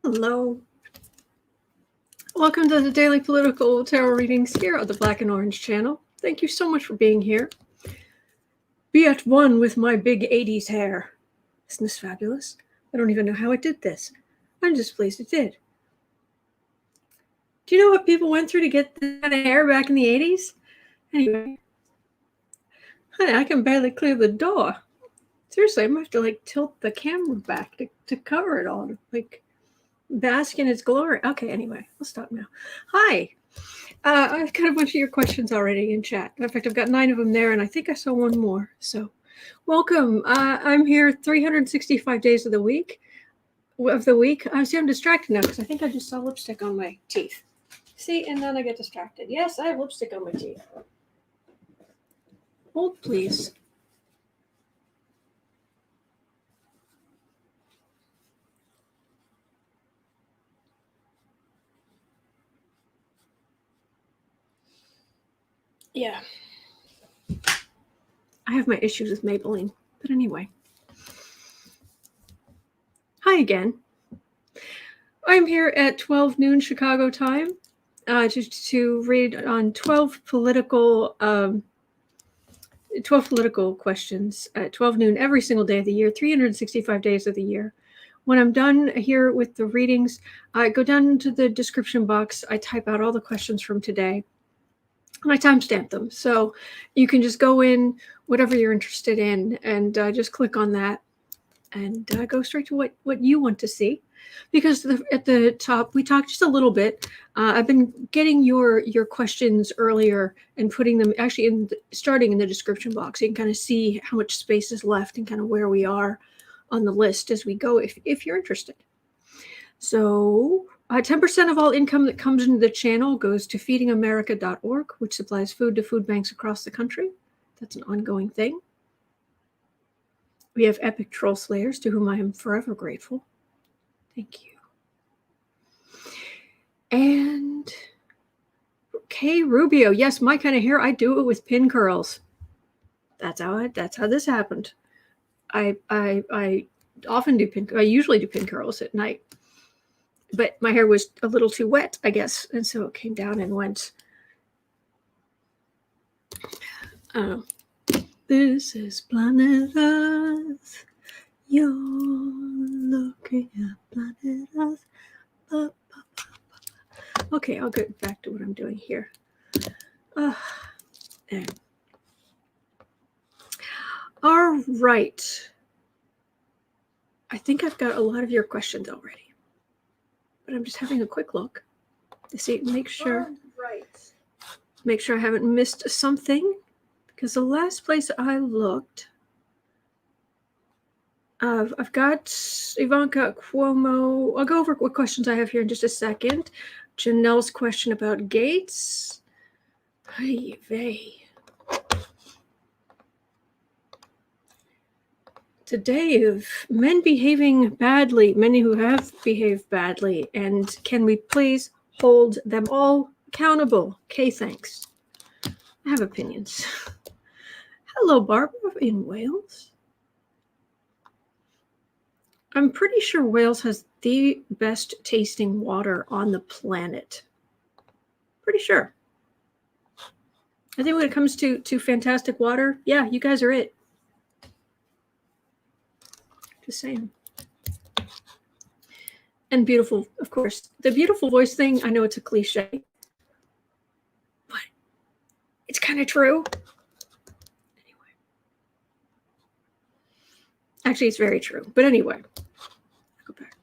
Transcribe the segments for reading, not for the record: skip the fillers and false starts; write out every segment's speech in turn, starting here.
Hello. Welcome to the Daily Political Tarot Readings here on the Black and Orange channel. Thank you so much for being here. Be at one with my big 80s hair. Isn't this fabulous? I don't even know how it did this. I'm just pleased it did. Do you know what people went through to get that kind of hair back in the 80s? Anyway. Honey, I can barely clear the door. Seriously, I'm going to have to tilt the camera back to cover it all. Bask in its glory. Okay, anyway, I'll stop now. Hi. I've got a bunch of your questions already in chat. In fact, I've got 9 of them there, and I think I saw one more. So, welcome. I'm here 365 days of the week. See, I'm distracted now because I think I just saw lipstick on my teeth. See, and then I get distracted. Yes, I have lipstick on my teeth. Hold, please. Yeah. I have my issues with Maybelline. But anyway. Hi again. I'm here at 12 noon Chicago time to read on 12 political questions at 12 noon every single day of the year, 365 days of the year. When I'm done here with the readings, I go down into the description box. I type out all the questions from today. And I timestamp them. So you can just go in, whatever you're interested in, and just click on that and go straight to what you want to see. Because at the top, we talked just a little bit. I've been getting your questions earlier and putting them actually starting in the description box. You can kind of see how much space is left and kind of where we are on the list as we go if you're interested. So 10% of all income that comes into the channel goes to feedingamerica.org, which supplies food to food banks across the country. That's an ongoing thing. We have epic troll slayers, to whom I am forever grateful. Thank you. And Kay Rubio, yes, my kind of hair. I do it with pin curls. That's how this happened. I often do I usually do pin curls at night. But my hair was a little too wet, I guess. And so it came down and went. This is planet Earth. You're looking at planet Earth. Ba, ba, ba, ba. Okay, I'll get back to what I'm doing here. All right. I think I've got a lot of your questions already. But I'm just having a quick look to see, make sure I haven't missed something. Because the last place I looked, I've got Ivanka, Cuomo. I'll go over what questions I have here in just a second. Janelle's question about Gaetz. Hey, vey. Today of men behaving badly, many who have behaved badly, and can we please hold them all accountable? Okay, thanks. I have opinions. Hello, Barbara in Wales. I'm pretty sure Wales has the best tasting water on the planet. Pretty sure. I think when it comes to fantastic water, yeah, you guys are it. Just saying. And beautiful, of course. The beautiful voice thing, I know it's a cliche, but it's kind of true. Anyway. Actually, it's very true. But anyway, I'll go back.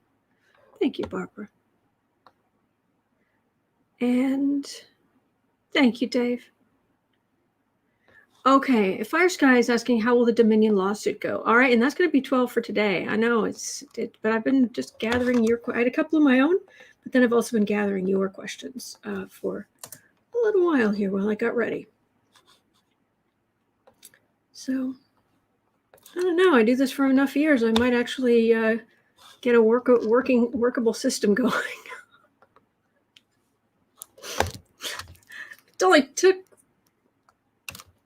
Thank you, Barbara. And thank you, Dave. Okay, Fire Sky is asking how will the Dominion lawsuit go? All right, and that's going to be 12 for today. I know but I've been just gathering I had a couple of my own, but then I've also been gathering your questions for a little while here while I got ready. So, I don't know. I do this for enough years. I might actually get a workable system going. It only took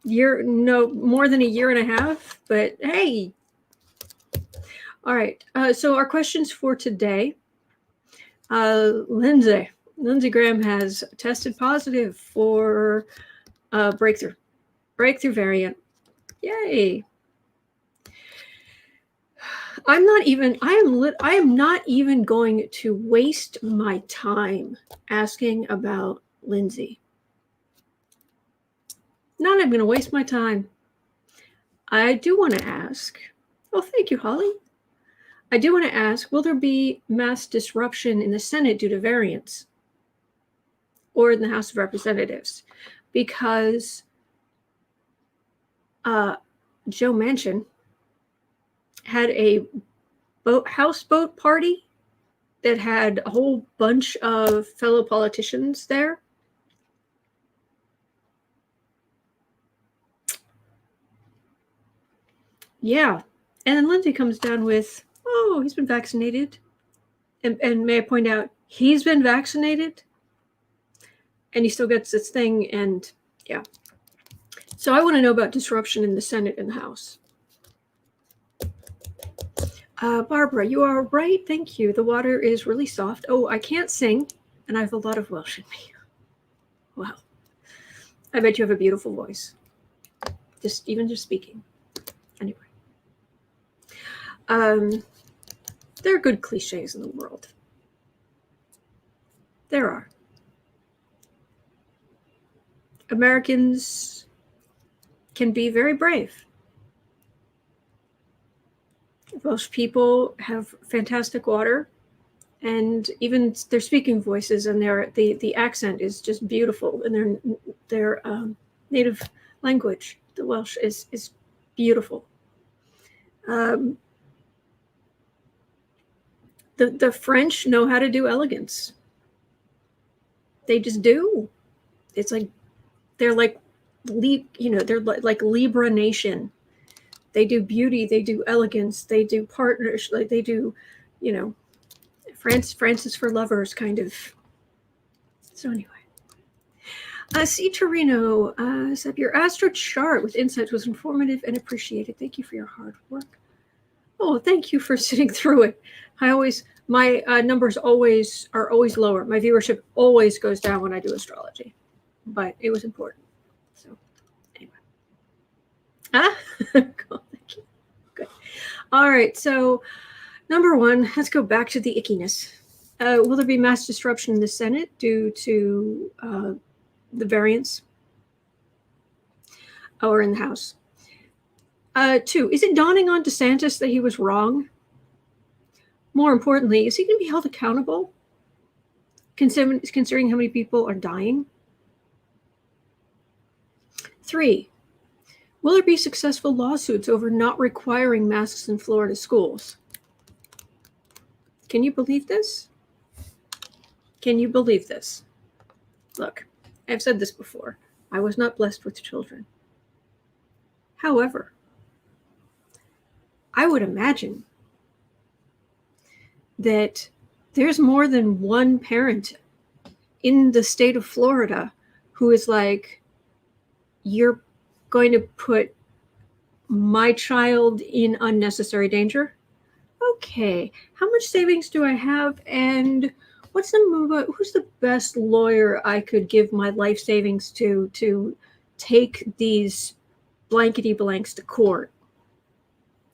more than a year and a half, but hey. All right, so our questions for today Lindsey Graham has tested positive for breakthrough variant. Yay! I am not even going to waste my time asking about Lindsey. Not even going to waste my time. I do want to ask. Oh, thank you, Holly. I do want to ask, will there be mass disruption in the Senate due to variants? Or in the House of Representatives? Because Joe Manchin had a houseboat party that had a whole bunch of fellow politicians there. Yeah. And then Lindsey comes down with, oh, he's been vaccinated. And may I point out, he's been vaccinated and he still gets this thing. And yeah. So I want to know about disruption in the Senate and the House. Barbara, you are right. Thank you. The water is really soft. Oh, I can't sing, and I have a lot of Welsh in me. Wow. I bet you have a beautiful voice. Just speaking. Anyway. There are good cliches in the world. There are. Americans can be very brave. Welsh people have fantastic water, and even their speaking voices and the accent is just beautiful, and their native language, the Welsh, is beautiful. The French know how to do elegance. They just do. It's like they're like they're like Libra nation. They do beauty, they do elegance, they do partners, like they do, France is for lovers, kind of. So anyway. C. Torino said, your astro chart with insights was informative and appreciated. Thank you for your hard work. Oh, thank you for sitting through it. My numbers are always lower. My viewership always goes down when I do astrology, but it was important. So anyway. Cool. Thank you. Good. All right. So number one, let's go back to the ickiness. Will there be mass disruption in the Senate due to the variants? Or in the House? 2, is it dawning on DeSantis that he was wrong? More importantly, is he going to be held accountable, considering how many people are dying? 3, will there be successful lawsuits over not requiring masks in Florida schools? Can you believe this? Can you believe this? Look, I've said this before. I was not blessed with children. However, I would imagine that there's more than one parent in the state of Florida who is like, you're going to put my child in unnecessary danger? Okay, how much savings do I have? And who's the best lawyer I could give my life savings to take these blankety blanks to court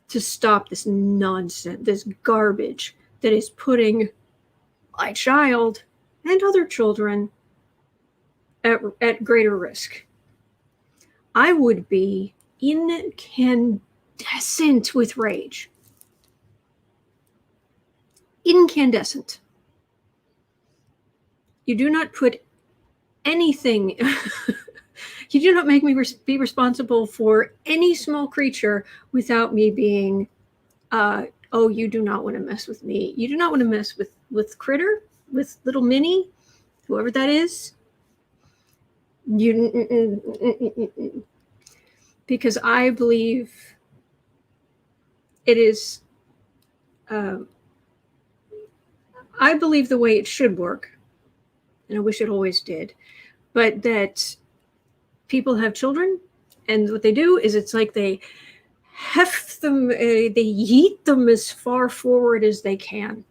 to stop this nonsense, this garbage that is putting my child and other children at greater risk? I would be incandescent with rage. Incandescent. You do not put anything, you do not make me be responsible for any small creature without me being, oh, you do not want to mess with me. You do not want to mess with Critter, with little Minnie, whoever that is. Because I believe it is, I believe the way it should work, and I wish it always did, but that people have children, and what they do is it's like they heft them, they yeet them as far forward as they can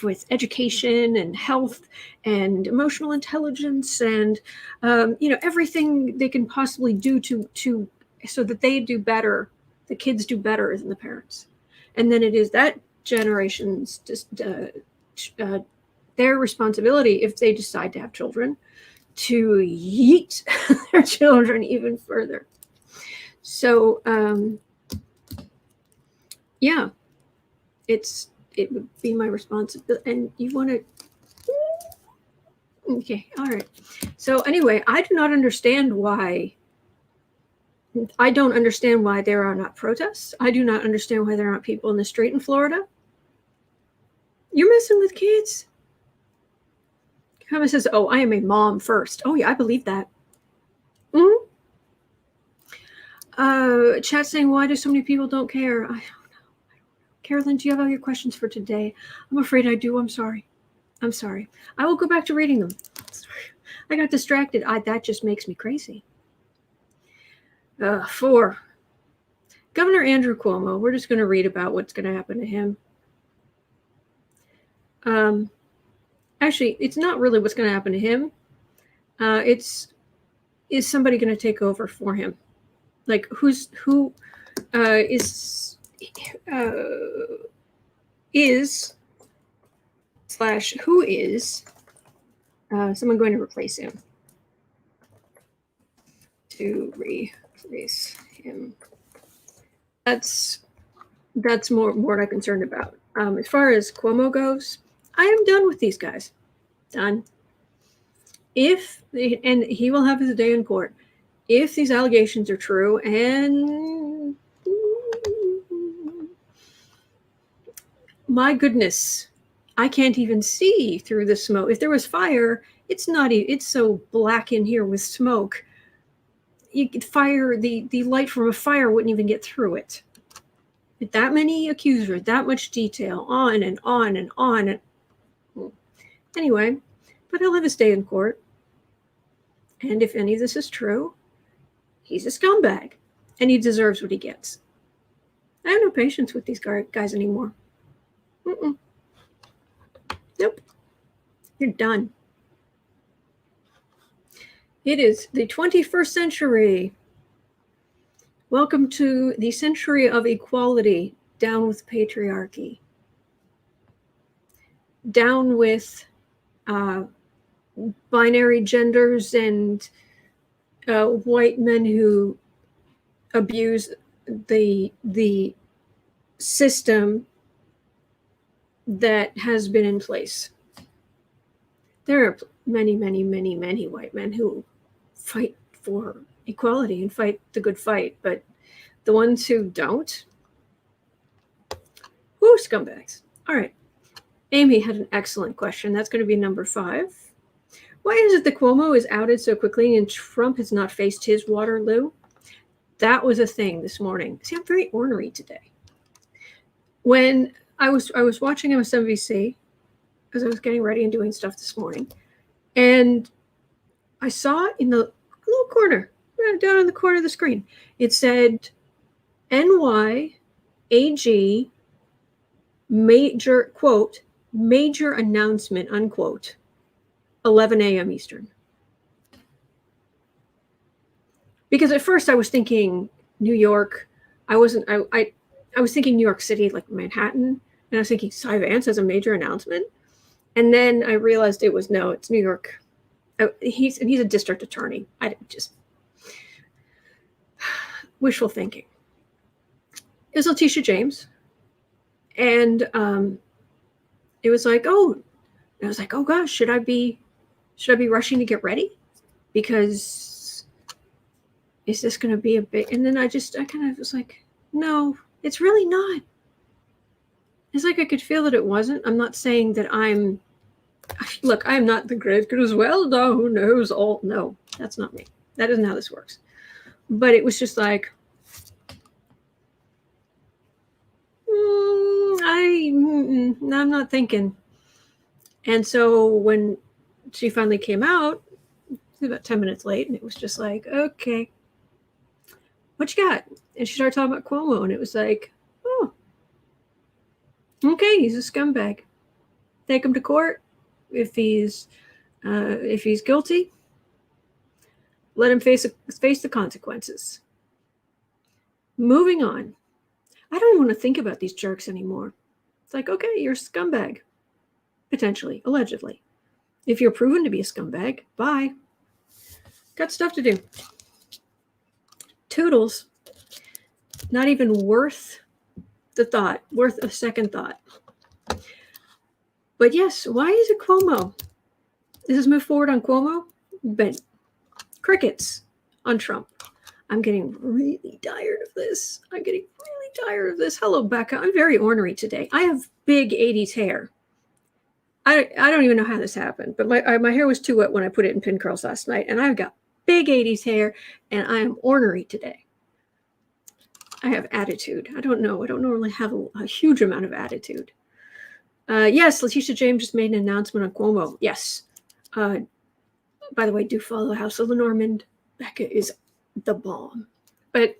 with education and health and emotional intelligence and everything they can possibly do to so that they do better, the kids do better than the parents. And then it is that generation's just their responsibility, if they decide to have children, to yeet their children even further. So yeah, it would be my responsibility. And you want to, okay, all right. So anyway, I don't understand why there are not protests. I do not understand why there aren't people in the street in Florida. You're messing with kids. Comment says, "Oh, I am a mom first." Oh yeah, I believe that. Mm-hmm. Chat saying, "Why do so many people don't care?" I don't know. Carolyn, do you have all your questions for today? I'm afraid I do. I'm sorry. I will go back to reading them. I got distracted. That just makes me crazy. 4. Governor Andrew Cuomo. We're just going to read about what's going to happen to him. Actually, it's not really what's going to happen to him. Is somebody going to take over for him? Like who is someone going to replace him? To replace him. That's more what I'm concerned about. As far as Cuomo goes, I am done with these guys. Done. And he will have his day in court. If these allegations are true, and my goodness, I can't even see through the smoke. If there was fire, it's so black in here with smoke. You could fire the light from a fire wouldn't even get through it. With that many accusers, that much detail, on and on and on. Anyway, but he'll have his day in court. And if any of this is true, he's a scumbag. And he deserves what he gets. I have no patience with these guys anymore. Nope. You're done. It is the 21st century. Welcome to the century of equality. Down with patriarchy. Down with binary genders and white men who abuse the system that has been in place. There are many, many, many, many white men who fight for equality and fight the good fight, but the ones who don't, scumbags. All right. Amy had an excellent question. That's going to be number 5. Why is it that Cuomo is outed so quickly and Trump has not faced his Waterloo? That was a thing this morning. See, I'm very ornery today. When I was watching MSNBC as I was getting ready and doing stuff this morning, and I saw in the little corner, down in the corner of the screen, it said NY AG major, quote, major announcement, unquote, 11 a.m. Eastern. Because at first I was thinking New York. I was thinking New York City, like Manhattan, and I was thinking Cy Vance has a major announcement. And then I realized it's New York. He's a district attorney. I just wishful thinking. It was Letitia James. And it was like, I was like, oh gosh, should I be rushing to get ready? Because is this going to be a big? And then I kind of was like, no, it's really not. It's like I could feel that it wasn't. I'm not saying that I am not the great as well. No, who knows all? No, that's not me. That isn't how this works. But it was just like, I'm not thinking. And so when she finally came out, it was about 10 minutes late, and it was just like, okay, what you got? And she started talking about Cuomo, and it was like, oh, okay, he's a scumbag. Take him to court. If he's guilty, let him face the consequences. Moving on. I don't even want to think about these jerks anymore. It's like, okay, you're a scumbag. Potentially, allegedly. If you're proven to be a scumbag, bye. Got stuff to do. Toodles. Not even worth the thought, worth a second thought. But yes, why is it Cuomo? This is move forward on Cuomo, but crickets on Trump. I'm getting really tired of this. Hello, Becca. I'm very ornery today. I have big 80s hair. I don't even know how this happened, but my hair was too wet when I put it in pin curls last night, and I've got big 80s hair, and I am ornery today. I have attitude. I don't normally have a huge amount of attitude. Yes, Letitia James just made an announcement on Cuomo. Yes. By the way, do follow House of the Normand. Becca is the bomb. But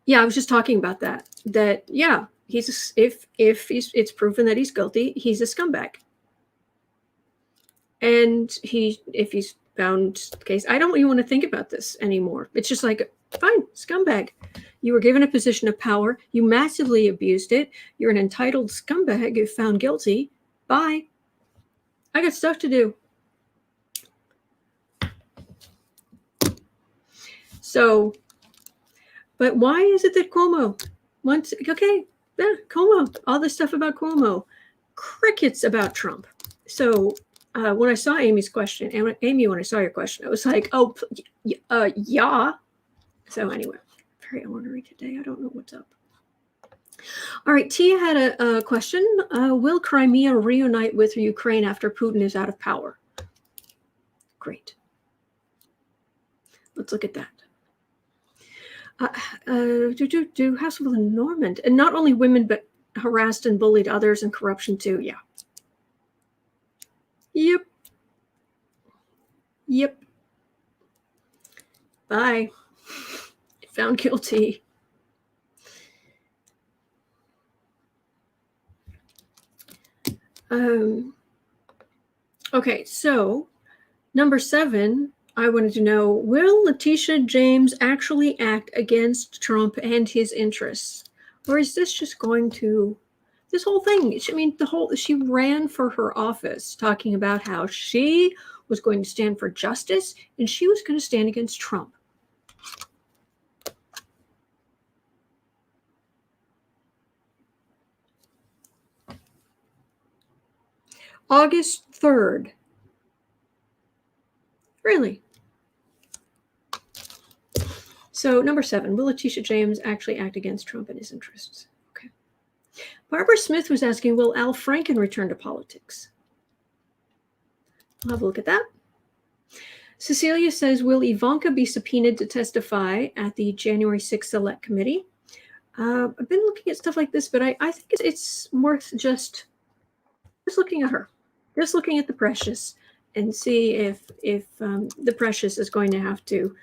yeah, I was just talking about that. That yeah, if it's proven that he's guilty, he's a scumbag. And if he's found case, I don't even want to think about this anymore. It's just like, fine, scumbag. You were given a position of power. You massively abused it. You're an entitled scumbag if found guilty. Bye. I got stuff to do. So, but why is it that Cuomo wants, okay, yeah, Cuomo, all this stuff about Cuomo, crickets about Trump. So when I saw Amy's question, and Amy, when I saw your question, I was like, oh, yeah. So anyway, very ornery today. I don't know what's up. All right, Tia had a question. Will Crimea reunite with Ukraine after Putin is out of power? Great. Let's look at that. House of the Normand. And not only women, but harassed and bullied others and corruption too. Yeah. Yep. Bye. Found guilty. Okay, so number 7, I wanted to know, will Letitia James actually act against Trump and his interests? Or is this just going to, this whole thing, she ran for her office talking about how she was going to stand for justice and she was going to stand against Trump. August 3rd. Really? So number 7, will Letitia James actually act against Trump and his interests? Okay. Barbara Smith was asking, will Al Franken return to politics? We'll have a look at that. Cecilia says, will Ivanka be subpoenaed to testify at the January 6th Select Committee? I've been looking at stuff like this, but I think it's worth just looking at her, just looking at the Precious and see if the Precious is going to have to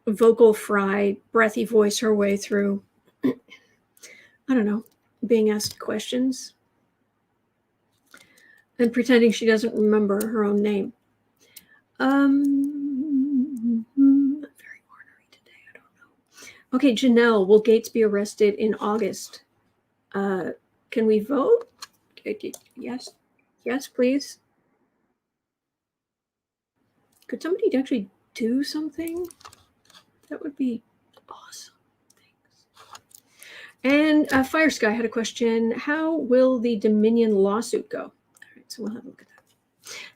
vocal fry, breathy voice her way through, I don't know, being asked questions and pretending she doesn't remember her own name. Very ornery today. I don't know. Okay, Janelle, will Gaetz be arrested in August? Can we vote? Yes. Yes, please. Could somebody actually do something? That would be awesome. Thanks. And Fire Sky had a question. How will the Dominion lawsuit go? All right, so we'll have a look at that.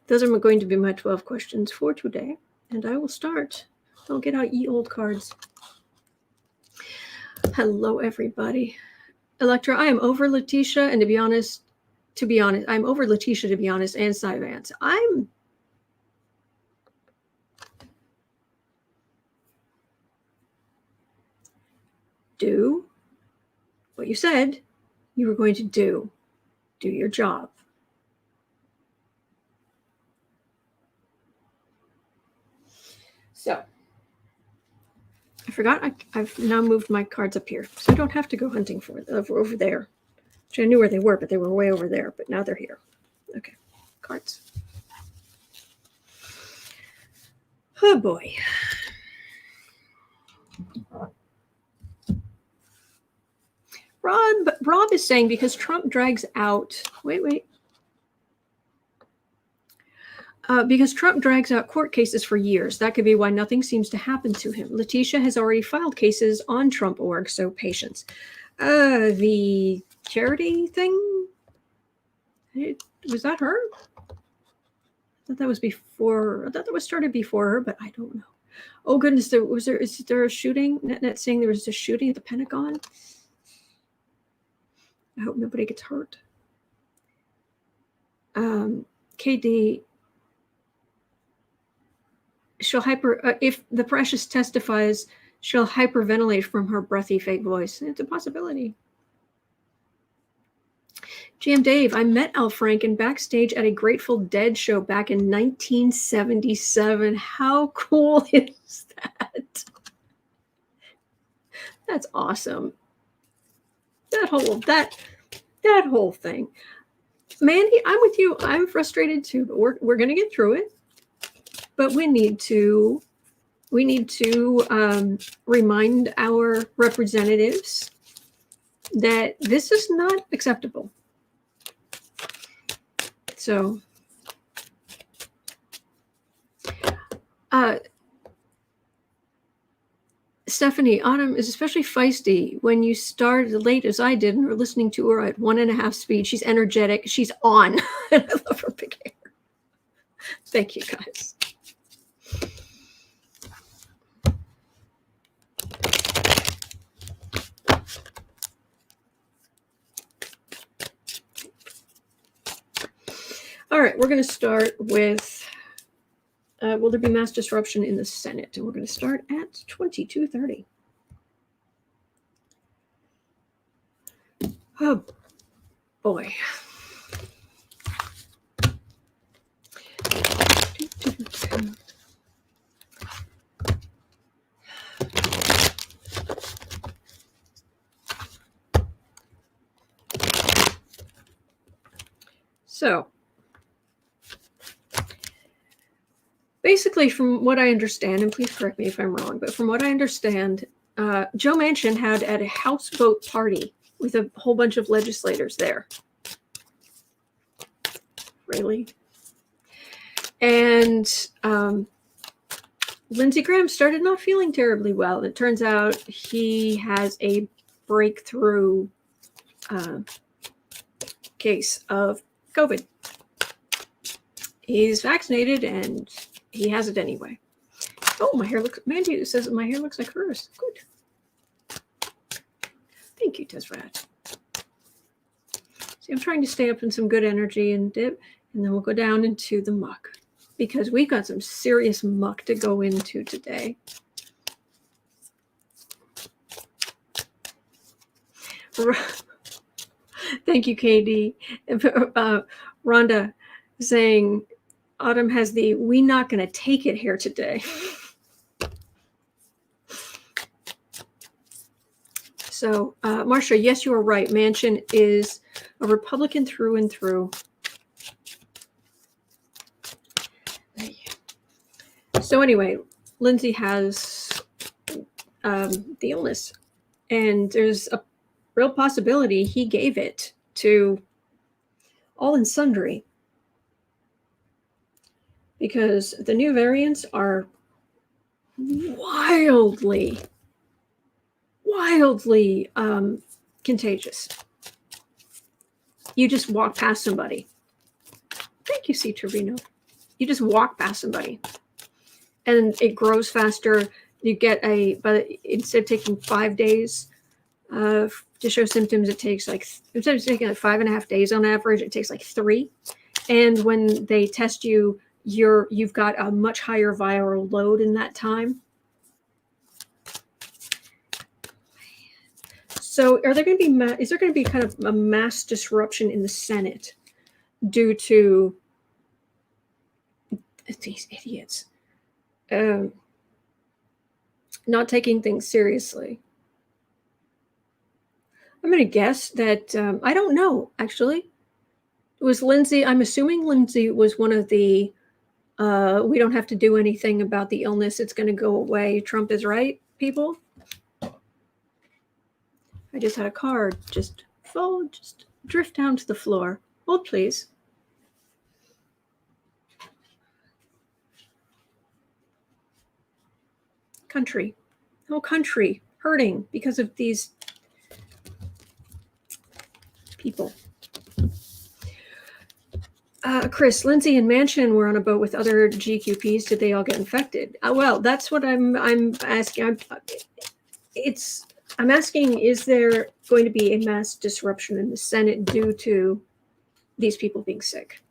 Those are going to be my 12 questions for today. And I will start. I'll get out ye old cards. Hello, everybody. Electra, I am over Letitia, and to be honest, I'm over Letitia, to be honest, and Cy Vance. Do what you said you were going to do. Do your job. So, I forgot I've now moved my cards up here, so I don't have to go hunting for over there. I knew where they were, but they were way over there. But now they're here. Okay, cards. Oh boy. Rob is saying because Trump drags out. Because Trump drags out court cases for years. That could be why nothing seems to happen to him. Letitia has already filed cases on Trump.org, so patience. The charity thing? Was that her? I thought that was before. I thought that was started before her, but I don't know. Oh goodness, is there a shooting? Net saying there was a shooting at the Pentagon. I hope nobody gets hurt. KD. She'll if the Precious testifies, she'll hyperventilate from her breathy fake voice. It's a possibility. GM Dave, I met Al Franken backstage at a Grateful Dead show back in 1977. How cool is that? That's awesome. That whole thing. Mandy, I'm with you. I'm frustrated too, but we're gonna get through it. But we need to remind our representatives that this is not acceptable. So, Stephanie, Autumn is especially feisty when you start late as I did and are listening to her at 1.5 speed. She's energetic. She's on. I love her big hair. Thank you, guys. All right, we're going to start with, will there be mass disruption in the Senate? And we're going to start at 22:30. Oh, boy. So, basically, from what I understand, and please correct me if I'm wrong, but from what I understand, Joe Manchin had at a House vote party with a whole bunch of legislators there. Really? And Lindsey Graham started not feeling terribly well. It turns out he has a breakthrough case of COVID. He's vaccinated and he has it anyway. Oh, my hair looks, Mandy says my hair looks like hers. Good. Thank you, Tesrat. See, I'm trying to stay up in some good energy and dip, and then we'll go down into the muck because we've got some serious muck to go into today. Thank you, KD. Rhonda saying, Autumn has the "we not going to take it" here today. So, Marcia, yes, you are right. Manchin is a Republican through and through. So anyway, Lindsey has the illness, and there's a real possibility he gave it to all and sundry, because the new variants are wildly contagious. You just walk past somebody. Thank you, C. Trevino. You just walk past somebody, and it grows faster. You get but instead of taking 5 days to show symptoms, it takes instead of taking 5.5 days on average, it takes 3. And when they test you, you've got a much higher viral load in that time. So is there going to be kind of a mass disruption in the Senate due to these idiots not taking things seriously? I'm going to guess that, I don't know, actually. It was Lindsay. I'm assuming Lindsay was one of the, we don't have to do anything about the illness. It's going to go away. Trump is right, people. I just had a card just fall, just drift down to the floor. Hold, please. Country. Whole country hurting because of these people. Chris, Lindsay and Manchin were on a boat with other GQPs. Did they all get infected? Well, that's what I'm asking. I'm asking, is there going to be a mass disruption in the Senate due to these people being sick?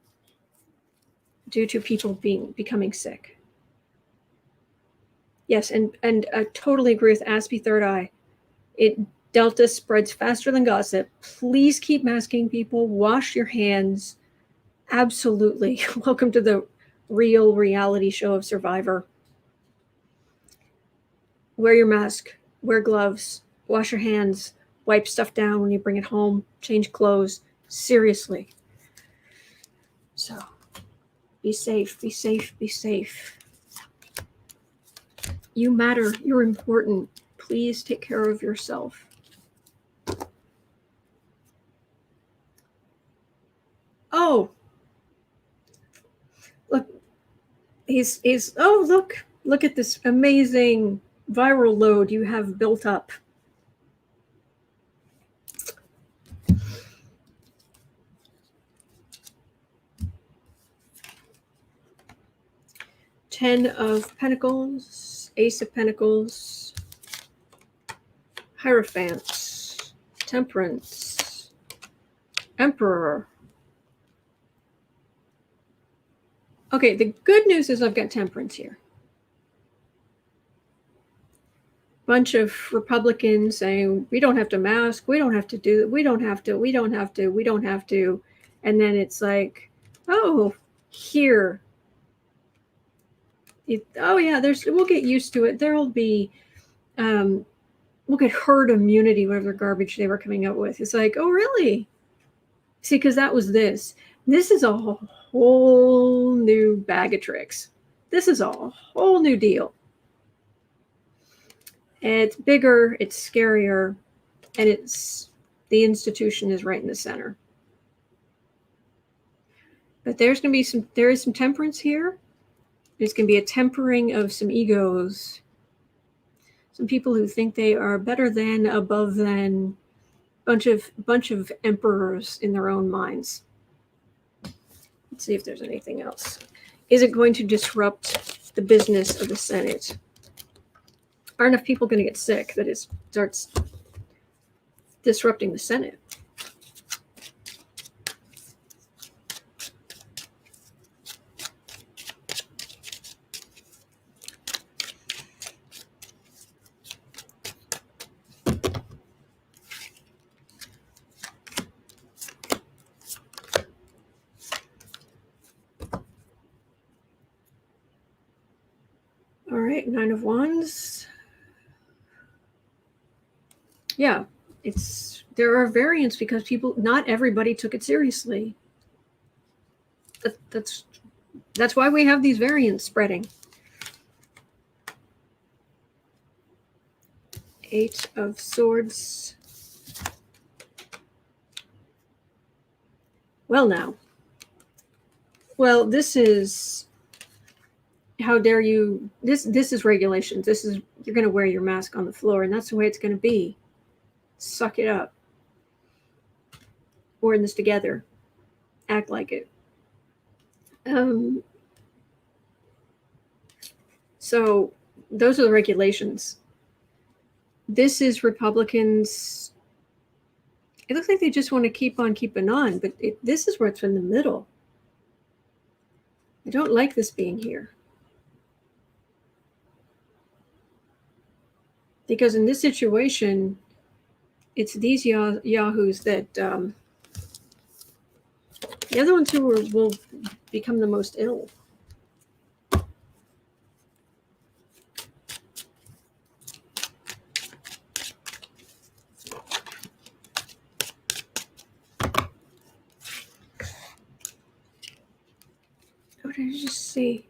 Due to people becoming sick? Yes, and I totally agree with Aspie Third Eye. Delta spreads faster than gossip. Please keep masking people. Wash your hands. Absolutely. Welcome to the real reality show of Survivor. Wear your mask. Wear gloves. Wash your hands. Wipe stuff down when you bring it home. Change clothes. Seriously. So, be safe. Be safe. Be safe. You matter. You're important. Please take care of yourself. Oh, look, look at this amazing viral load you have built up. Ten of Pentacles, Ace of Pentacles, Hierophant, Temperance, Emperor. Okay, the good news is I've got Temperance here. Bunch of Republicans saying, we don't have to mask, we don't have to do it, we don't have to. And then it's like, oh, here. Oh yeah, we'll get used to it. There'll be, we'll get herd immunity, whatever garbage they were coming up with. It's like, oh really? See, because that was this. This is a whole new bag of tricks. This is a whole new deal. It's bigger, it's scarier, and the institution is right in the center. But there is some temperance here. There's going to be a tempering of some egos. Some people who think they are better than, above than, bunch of emperors in their own minds. Let's see if there's anything else. Is it going to disrupt the business of the Senate? Are enough people going to get sick that it starts disrupting the Senate? All right, Nine of Wands. Yeah, there are variants because not everybody took it seriously. That's why we have these variants spreading. Eight of Swords. Well now. Well, this is, how dare you, this is regulations. You're going to wear your mask on the floor, and that's the way it's going to be. Suck it up. We're in this together. Act like it. So those are the regulations. This is Republicans. It looks like they just want to keep on keeping on, but this is where it's in the middle. I don't like this being here. Because in this situation, it's these yahoos that the other ones who will become the most ill. what did I just see?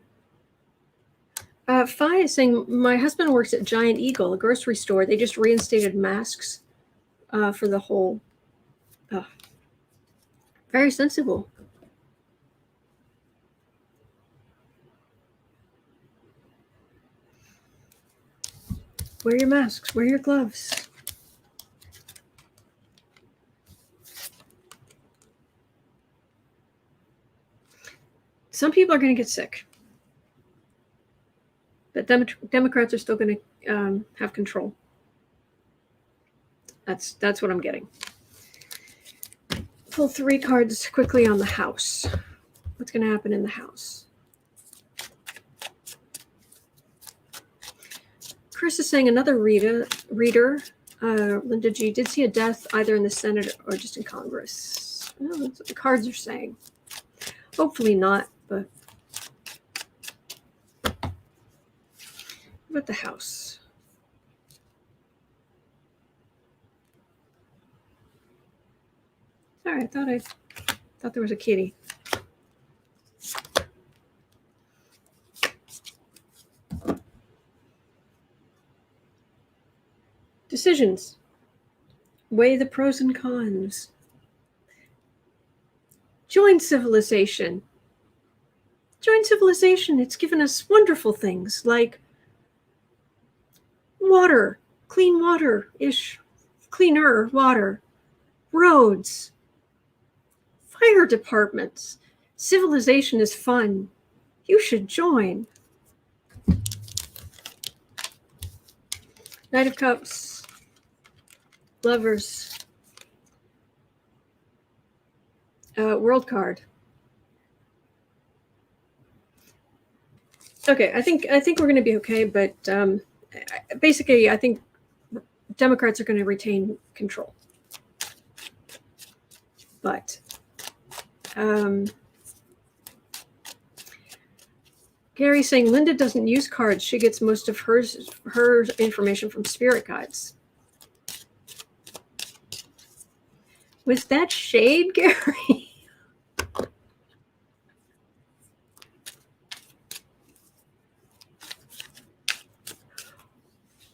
Fi is saying, my husband works at Giant Eagle, a grocery store. They just reinstated masks for the whole. Very sensible. Wear your masks. Wear your gloves. Some people are going to get sick. But Democrats are still going to have control. That's what I'm getting. Pull 3 cards quickly on the House. What's going to happen in the House? Chris is saying another reader, Linda G, did see a death either in the Senate or just in Congress. Well, that's what the cards are saying. Hopefully not, but what about the House? Sorry, I thought there was a kitty. Decisions. Weigh the pros and cons. Join civilization. Join civilization. It's given us wonderful things like water, clean water-ish, cleaner water, roads, fire departments. Civilization is fun. You should join. Knight of Cups, Lovers, World card. Okay, I think we're going to be okay, but basically, I think Democrats are going to retain control. But Gary's saying Linda doesn't use cards. She gets most of her information from spirit guides. Was that shade, Gary?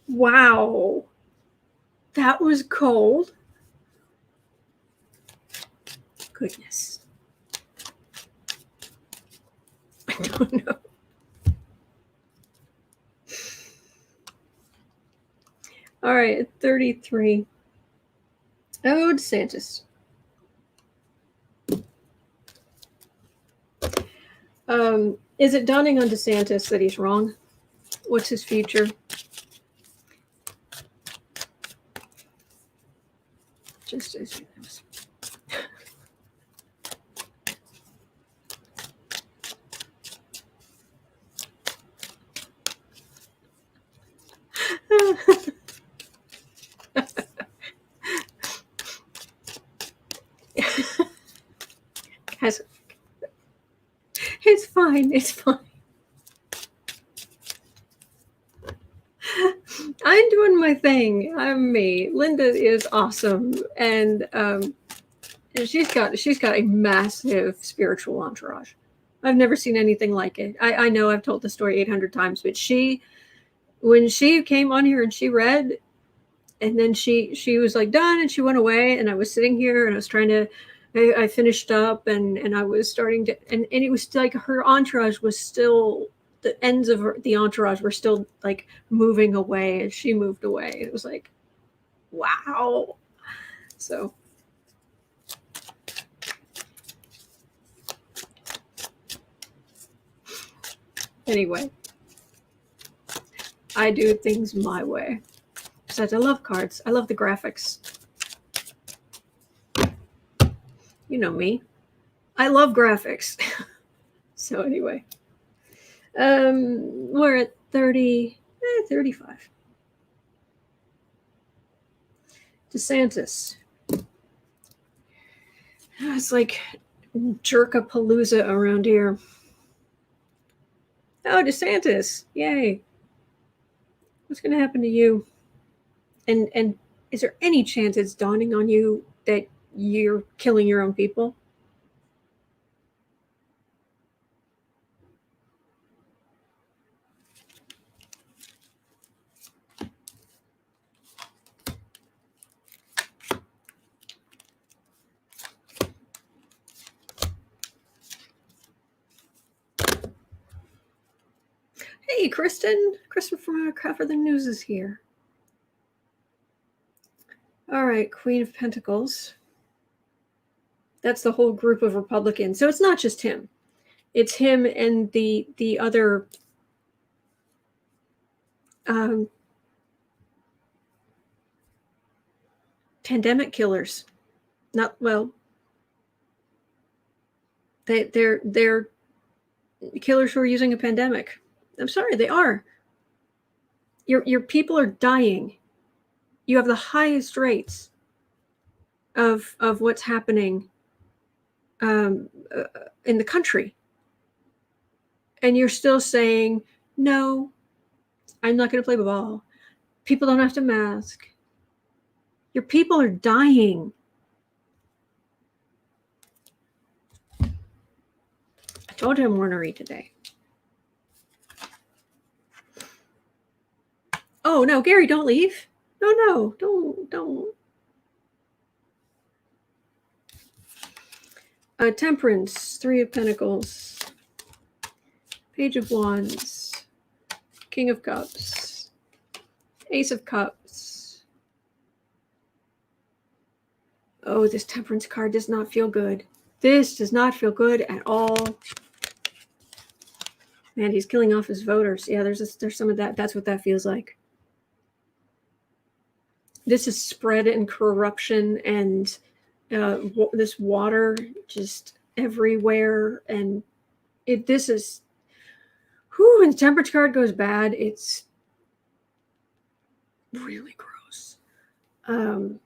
Wow. That was cold. Goodness. I don't know. All right, 33. Oh, DeSantis. Is it dawning on DeSantis that he's wrong? What's his future? Just as you It's fine. It's fine. I'm doing my thing. I'm me. Linda is awesome, and she's got a massive spiritual entourage. I've never seen anything like it. I know I've told the story 800 times, but when she came on here and she read, and then she was like done, and she went away, and I was sitting here and I was trying to. I finished up and I was starting to, and it was like her entourage was still, the ends of the entourage were still like moving away as she moved away. It was like, wow. So. Anyway, I do things my way. Besides, I love cards. I love the graphics. You know me. I love graphics. So anyway, we're at 35. DeSantis. It's like jerkapalooza around here. Oh, DeSantis. Yay. What's going to happen to you? And is there any chance it's dawning on you that you're killing your own people? Hey, Kristen. Kristen from Cover the News is here. All right, Queen of Pentacles. That's the whole group of Republicans. So it's not just him. It's him and the other pandemic killers. Not well. They're killers who are using a pandemic. I'm sorry, they are. Your people are dying. You have the highest rates of what's happening in the country, and you're still saying no. I'm not going to play ball. People don't have to mask. Your people are dying. I told him Warnery today. Oh no, Gary, don't leave. No, don't. Temperance, Three of Pentacles, Page of Wands, King of Cups, Ace of Cups. Oh, this Temperance card does not feel good. This does not feel good at all. Man, he's killing off his voters. Yeah, there's some of that. That's what that feels like. This is spread and corruption and this water just everywhere. And this is, when the Temperance card goes bad, it's really gross. And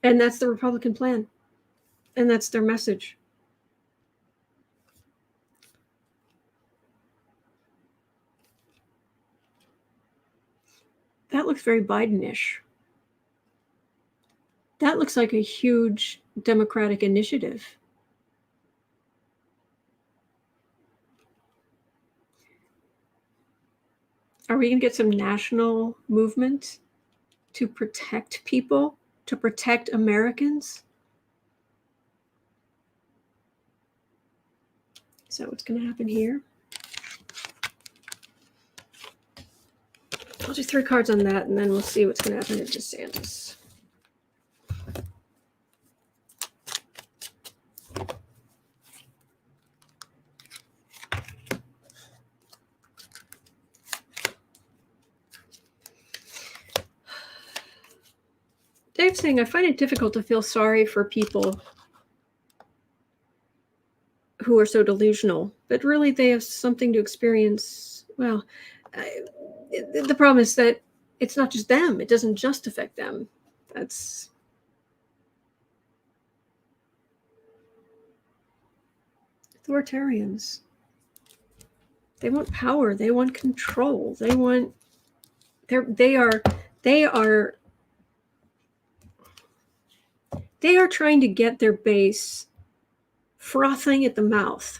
that's the Republican plan. And that's their message. That looks very Biden-ish. That looks like a huge Democratic initiative. Are we going to get some national movement to protect people, to protect Americans? Is that what's going to happen here? I'll do 3 cards on that, and then we'll see what's going to happen to DeSantis. Dave's saying, I find it difficult to feel sorry for people who are so delusional, but really they have something to experience. Well, the problem is that it's not just them. It doesn't just affect them. That's authoritarians. They want power. They want control. They are trying to get their base frothing at the mouth.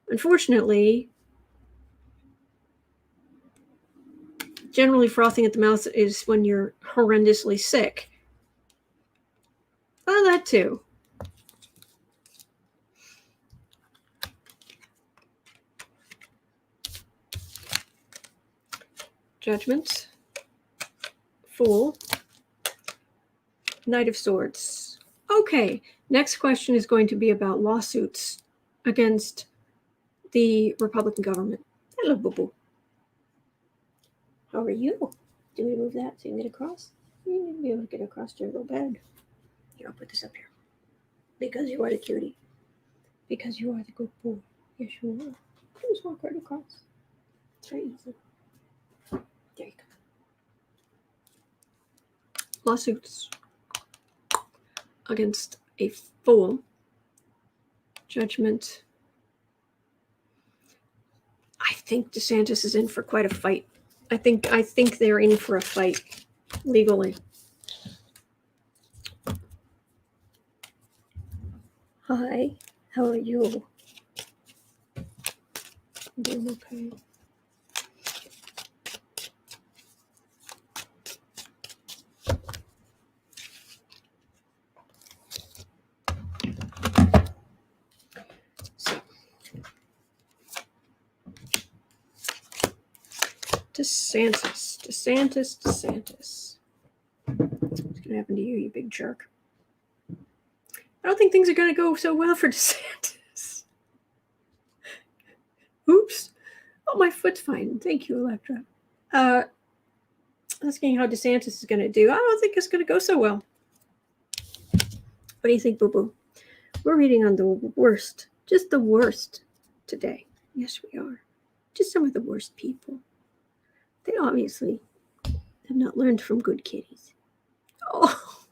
Unfortunately, generally frothing at the mouth is when you're horrendously sick. Well, that too. Judgment, Fool, Knight of Swords. Okay, next question is going to be about lawsuits against the Republican government. Hello, boo-boo. How are you? Do we move that so you can get across? You need to be able to get across to your little bed. Here, I'll put this up here. Because you are the cutie. Because you are the good boy. Yes, you are. Just walk right across. It's very easy. There you go. Lawsuits against a fool. Judgment. I think DeSantis is in for quite a fight. I think they're in for a fight legally. Hi, how are you? I'm doing okay. DeSantis. What's going to happen to you, you big jerk? I don't think things are going to go so well for DeSantis. Oops. Oh, my foot's fine. Thank you, Electra. Asking how DeSantis is going to do. I don't think it's going to go so well. What do you think, boo-boo? We're reading on the worst, just the worst today. Yes, we are. Just some of the worst people. They obviously have not learned from good kitties. Oh,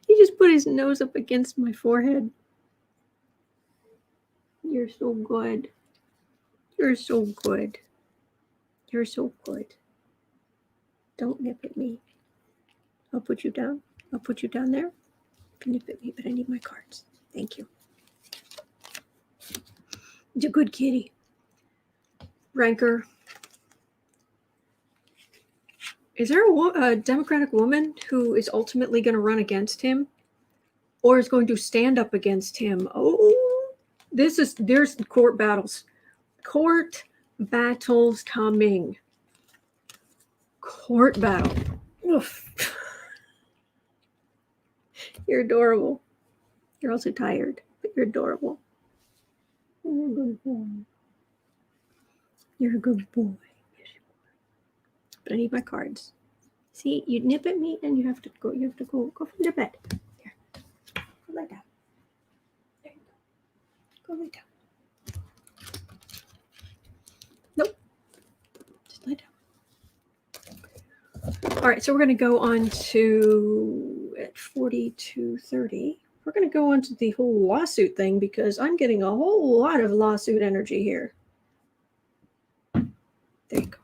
he just put his nose up against my forehead. You're so good. You're so good. You're so good. Don't nip at me. I'll put you down. I'll put you down there. You can nip at me, but I need my cards. Thank you. You're a good kitty. Ranker. Is there a Democratic woman who is ultimately going to run against him or is going to stand up against him? Oh, there's court battles. Court battles coming. Court battle. Oof. You're adorable. You're also tired, but you're adorable. You're a good boy. You're a good boy. Yes, you are. But I need my cards. See, you nip at me and you have to go from the bed. Here. Go lie down. There you go. Go lie down. Nope. Just lie down. All right, so we're going to go on to at 42:30. We're going to go on to the whole lawsuit thing because I'm getting a whole lot of lawsuit energy here. There you go.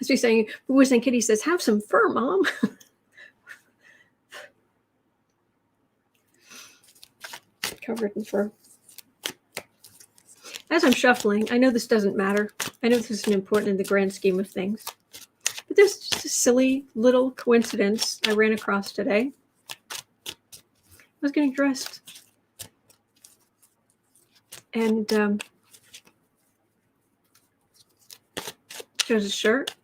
As we're saying, Kitty says, have some fur, Mom. Covered in fur. As I'm shuffling, I know this doesn't matter. I know this isn't important in the grand scheme of things. But there's just a silly little coincidence I ran across today. I was getting dressed. And shows a shirt.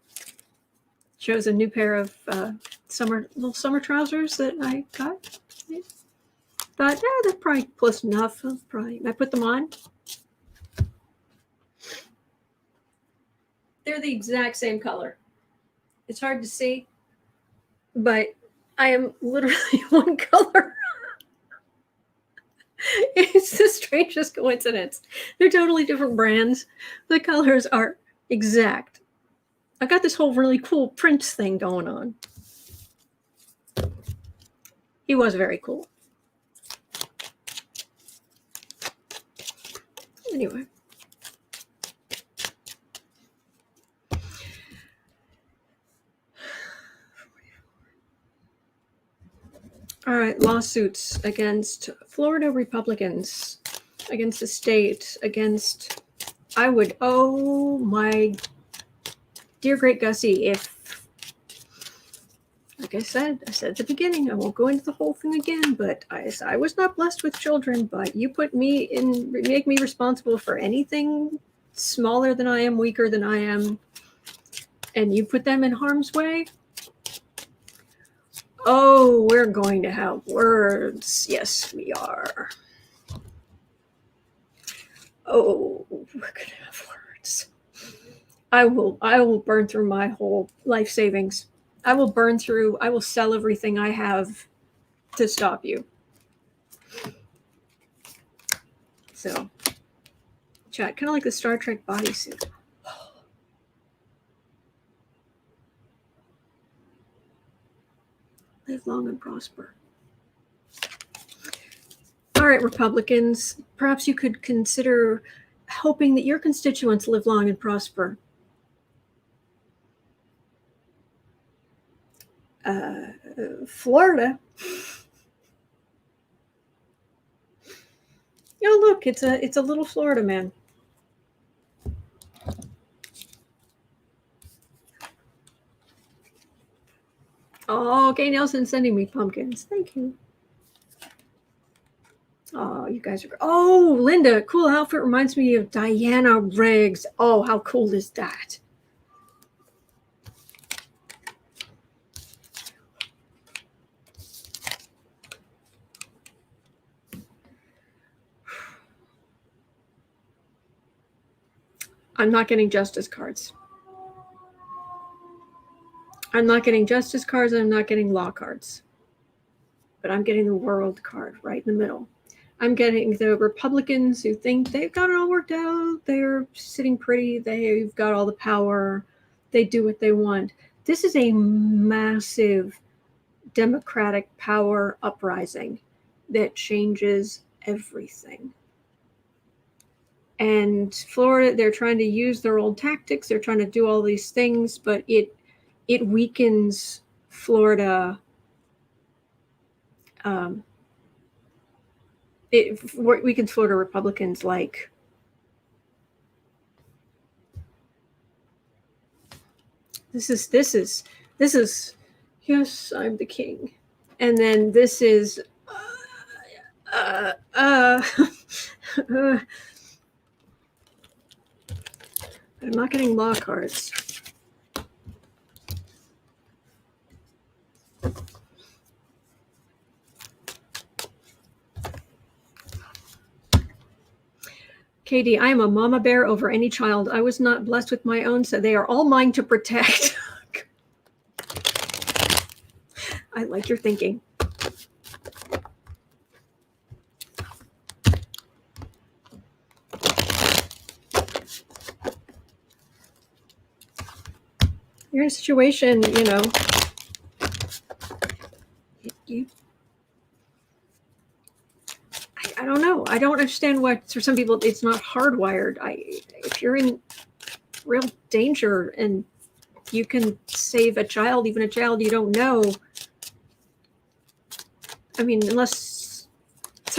Shows a new pair of little summer trousers that I got. Thought, they're probably close enough. I put them on. They're the exact same color. It's hard to see, but I am literally one color. It's the strangest coincidence. They're totally different brands. The colors are exact. I got this whole really cool Prince thing going on. He was very cool. Anyway. All right, lawsuits against Florida Republicans, against the state, against, oh my dear great Gussie, if, like I said at the beginning, I won't go into the whole thing again, but I was not blessed with children, but you make me responsible for anything smaller than I am, weaker than I am, and you put them in harm's way. Oh, we're going to have words. Yes, we are. Oh, we're going to have words. I will burn through my whole life savings. I will sell everything I have to stop you. So, chat, kind of like the Star Trek bodysuit. Live long and prosper. All right, Republicans, perhaps you could consider hoping that your constituents live long and prosper. Florida. Oh, look, it's a little Florida man. Oh, okay, Nelson sending me pumpkins. Thank you. Oh, you guys are. Oh, Linda, cool outfit reminds me of Diana Riggs. Oh, how cool is that? I'm not getting justice cards. I'm not getting justice cards. I'm not getting law cards. But I'm getting the world card right in the middle. I'm getting the Republicans who think they've got it all worked out. They're sitting pretty. They've got all the power. They do what they want. This is a massive Democratic power uprising that changes everything. And Florida, they're trying to use their old tactics. They're trying to do all these things, but it weakens Florida. It weakens Florida Republicans like this is yes, I'm the king. And then this is I'm not getting law cards. Katie, I am a mama bear over any child. I was not blessed with my own, so they are all mine to protect. I like your thinking. You're in a situation, you know, I don't know. I don't understand what, for some people, it's not hardwired. If you're in real danger and you can save a child, even a child you don't know. I mean, unless,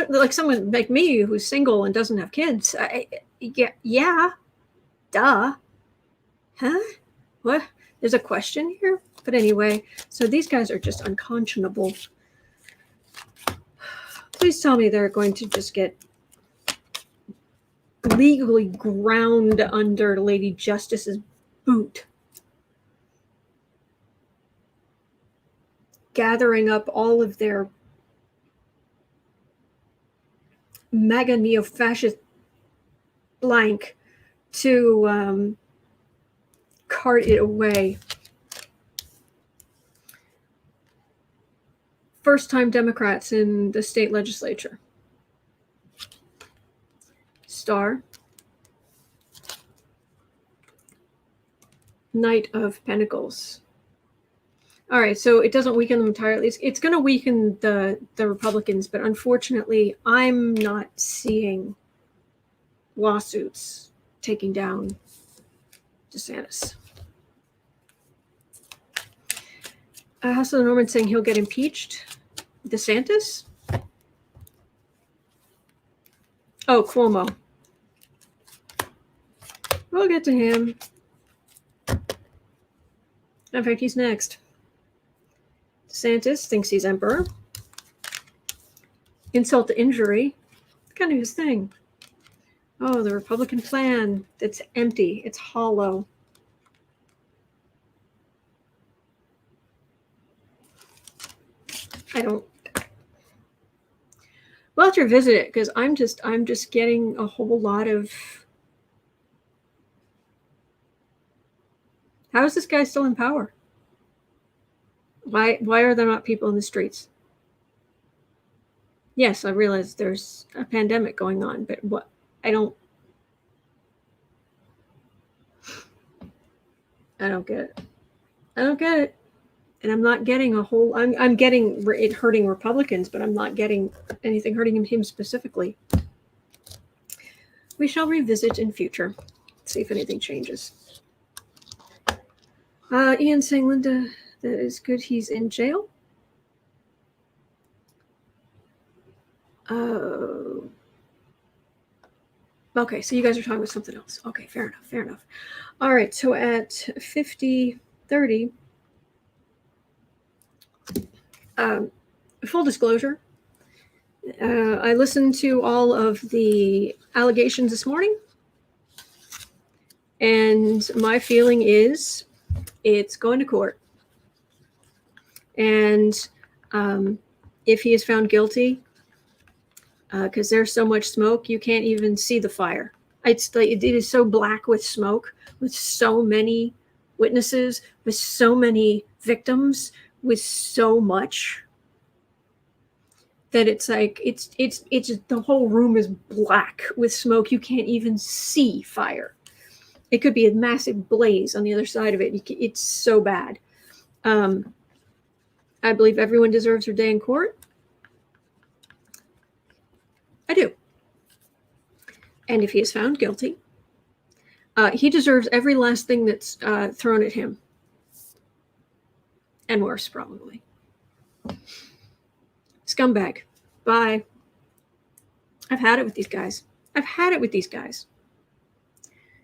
like someone like me who's single and doesn't have kids. Yeah, duh. Huh? What? There's a question here? But anyway, so these guys are just unconscionable. Please tell me they're going to just get legally ground under Lady Justice's boot. Gathering up all of their MAGA neo-fascist blank to cart it away. First-time Democrats in the state legislature. Star. Knight of Pentacles. All right, so it doesn't weaken them entirely. It's going to weaken the Republicans, but unfortunately, I'm not seeing lawsuits taking down DeSantis. House of the Norman saying he'll get impeached. DeSantis? Oh, Cuomo. We'll get to him. In fact, he's next. DeSantis thinks he's emperor. Insult to injury. Kind of his thing. Oh, the Republican plan. It's empty. It's hollow. I don't. We'll have to revisit it because I'm just getting a whole lot of. How is this guy still in power? Why are there not people in the streets? Yes, I realize there's a pandemic going on, but what? I don't get it. I don't get it. And I'm not getting a whole, I'm getting it hurting Republicans, but I'm not getting anything hurting him specifically. We shall revisit in future. See if anything changes. Ian saying, Linda, that is good. He's in jail. Okay, so you guys are talking about something else. Okay, fair enough. All right, so at 50:30, full disclosure, I listened to all of the allegations this morning, and my feeling is it's going to court. And if he is found guilty, because there's so much smoke, you can't even see the fire. It is so black with smoke, with so many witnesses, with so many victims, with so much, that it's like it's the whole room is black with smoke. You can't even see fire. It could be a massive blaze on the other side of it. It's so bad. I believe everyone deserves their day in court. I do. And if he is found guilty, he deserves every last thing that's thrown at him. And worse, probably. Scumbag. Bye. I've had it with these guys.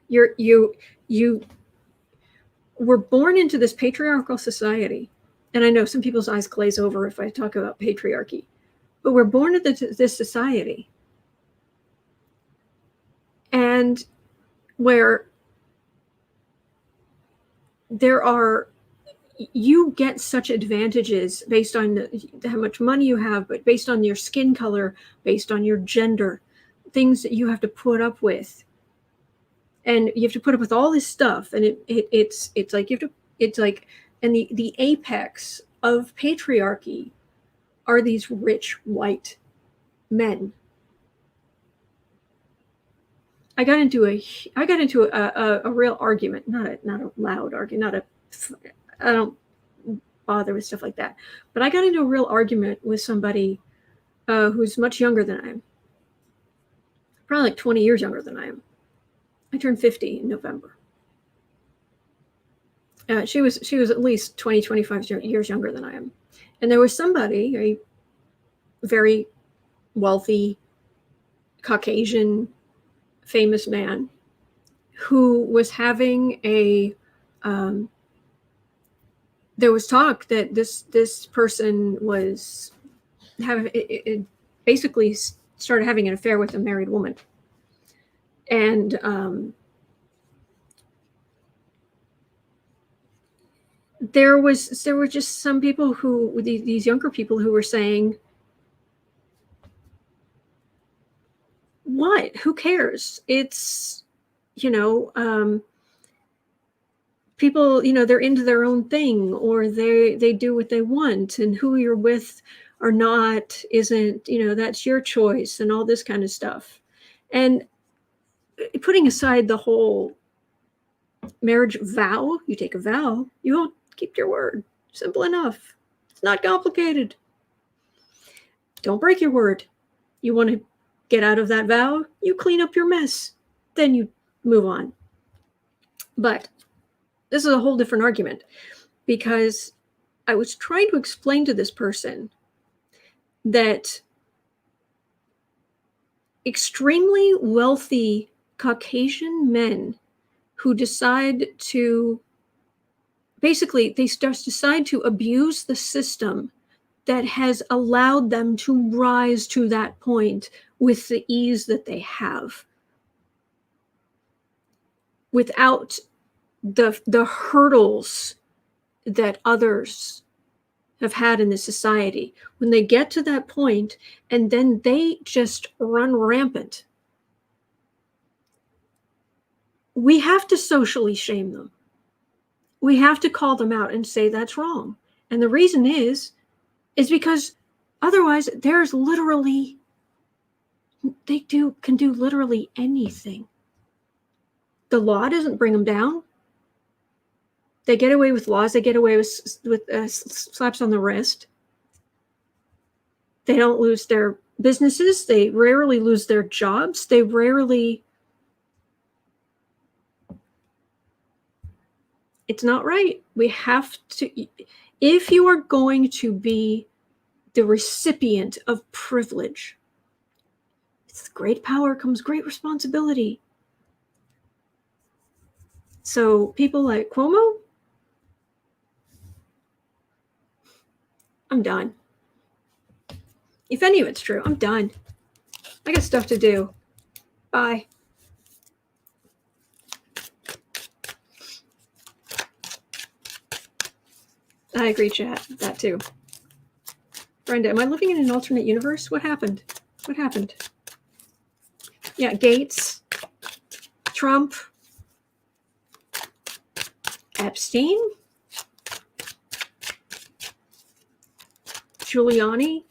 You were born into this patriarchal society. And I know some people's eyes glaze over if I talk about patriarchy. But we're born into this society. And where you get such advantages based on how much money you have, but based on your skin color, based on your gender, things that you have to put up with. And you have to put up with all this stuff. And it's like and the apex of patriarchy are these rich white men. I got into a real argument, not a loud argument, I don't bother with stuff like that. But I got into a real argument with somebody who's much younger than I am. Probably like 20 years younger than I am. I turned 50 in November. She was at least 20, 25 years younger than I am. And there was somebody, a very wealthy, Caucasian, famous man, who was having there was talk that this person was basically started having an affair with a married woman. And there were just some people these younger people who were saying, what? Who cares? It's, people, they're into their own thing, or they do what they want, and who you're with or not isn't, that's your choice, and all this kind of stuff. And putting aside the whole marriage vow, you take a vow, you won't keep your word. Simple enough. It's not complicated. Don't break your word. You want to get out of that vow, you clean up your mess, then you move on. But this is a whole different argument, because I was trying to explain to this person that extremely wealthy Caucasian men who decide to decide to abuse the system that has allowed them to rise to that point with the ease that they have, without the hurdles that others have had in the society. When they get to that point and then they just run rampant, we have to socially shame them. We have to call them out and say that's wrong. And the reason is because otherwise there's literally, can do literally anything. The law doesn't bring them down. They get away with laws. They get away with slaps on the wrist. They don't lose their businesses. They rarely lose their jobs. They rarely. It's not right. We have to, if you are going to be the recipient of privilege, with great power comes great responsibility. So people like Cuomo, I'm done. If any of it's true, I'm done. I got stuff to do. Bye. I agree, chat. That too. Brenda, am I living in an alternate universe? What happened? What happened? Yeah, Gaetz, Trump, Epstein, Giuliani.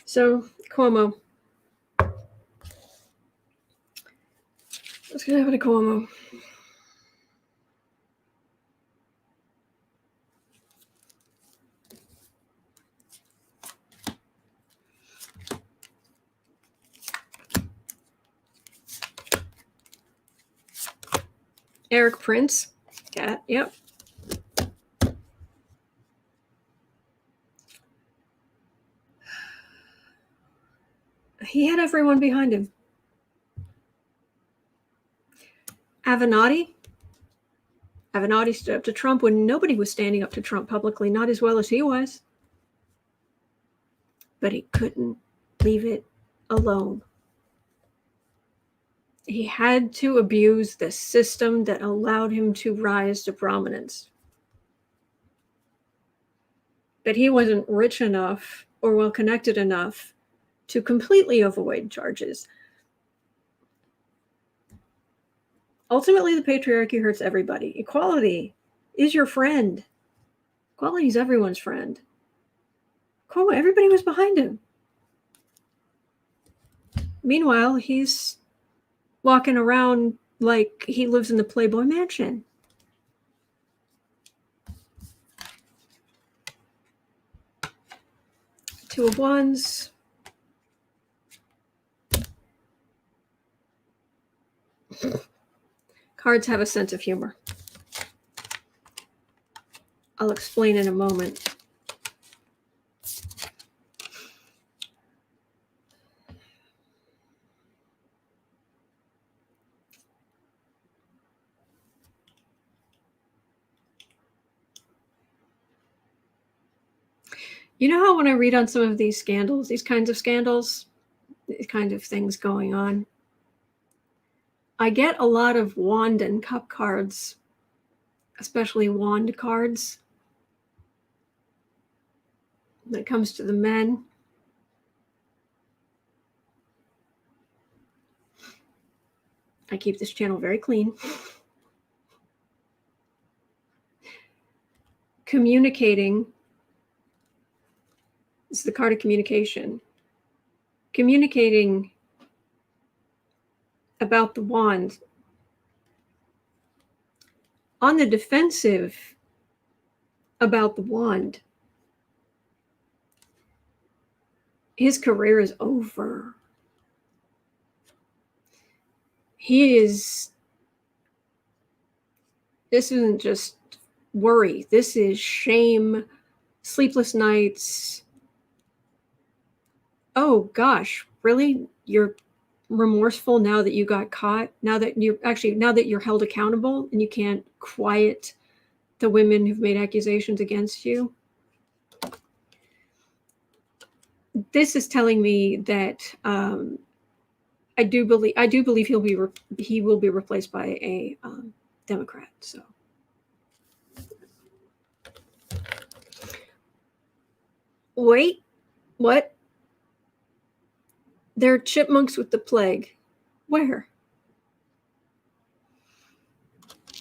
So, Cuomo. What's going to happen to Cuomo? Eric Prince. Cat, yep. He had everyone behind him. Avenatti stood up to Trump when nobody was standing up to Trump publicly, not as well as he was. But he couldn't leave it alone. He had to abuse the system that allowed him to rise to prominence. But he wasn't rich enough or well-connected enough to completely avoid charges. Ultimately, the patriarchy hurts everybody. Equality is your friend. Equality is everyone's friend. Cuomo, everybody was behind him. Meanwhile, he's walking around like he lives in the Playboy Mansion. Two of Wands. Cards have a sense of humor. I'll explain in a moment. You know how when I read on some of these scandals, these kinds of scandals, these kind of things going on, I get a lot of wand and cup cards, especially wand cards. When it comes to the men, I keep this channel very clean. Communicating is the card of communication. Communicating about the wand. On the defensive about the wand. His career is over. This isn't just worry. This is shame, sleepless nights. Oh gosh, really? You're remorseful now that you got caught? Now that you're held accountable and you can't quiet the women who've made accusations against you? This is telling me that I do believe he will be replaced by a Democrat. So, wait, what? They're chipmunks with the plague. Where?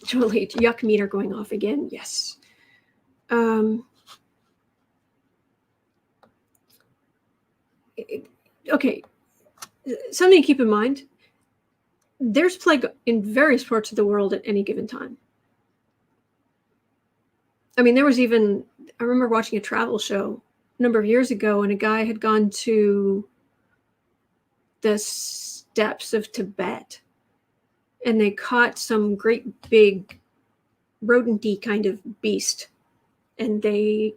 Totally, yuck meter going off again. Yes. Okay. Something to keep in mind. There's plague in various parts of the world at any given time. I mean, I remember watching a travel show a number of years ago, and a guy had gone to the steppes of Tibet, and they caught some great big rodent-y kind of beast, and they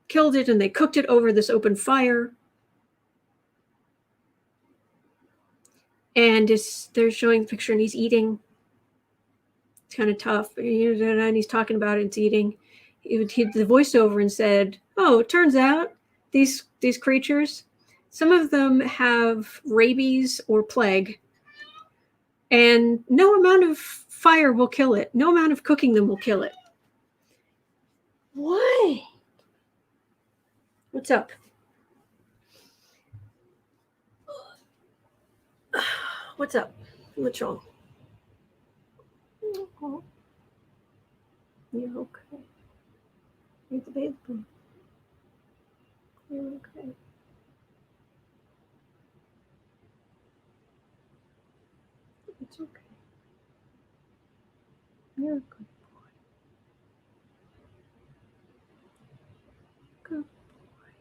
killed it and they cooked it over this open fire. And they're showing the picture, and he's eating. It's kind of tough. And he's talking about it, it's eating. He did the voiceover and said, "Oh, it turns out these creatures, some of them have rabies or plague, and no amount of fire will kill it. No amount of cooking them will kill it." Why? What's up? What's up? What's wrong? Oh, you're okay. You're the baby. You're okay. It's okay. You're a good boy. Good boy.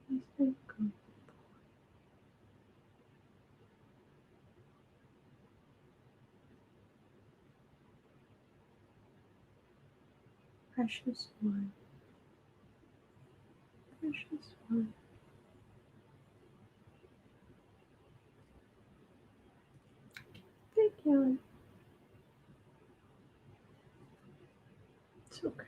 He's a good boy. Precious one. Precious one. Thank you. It's okay.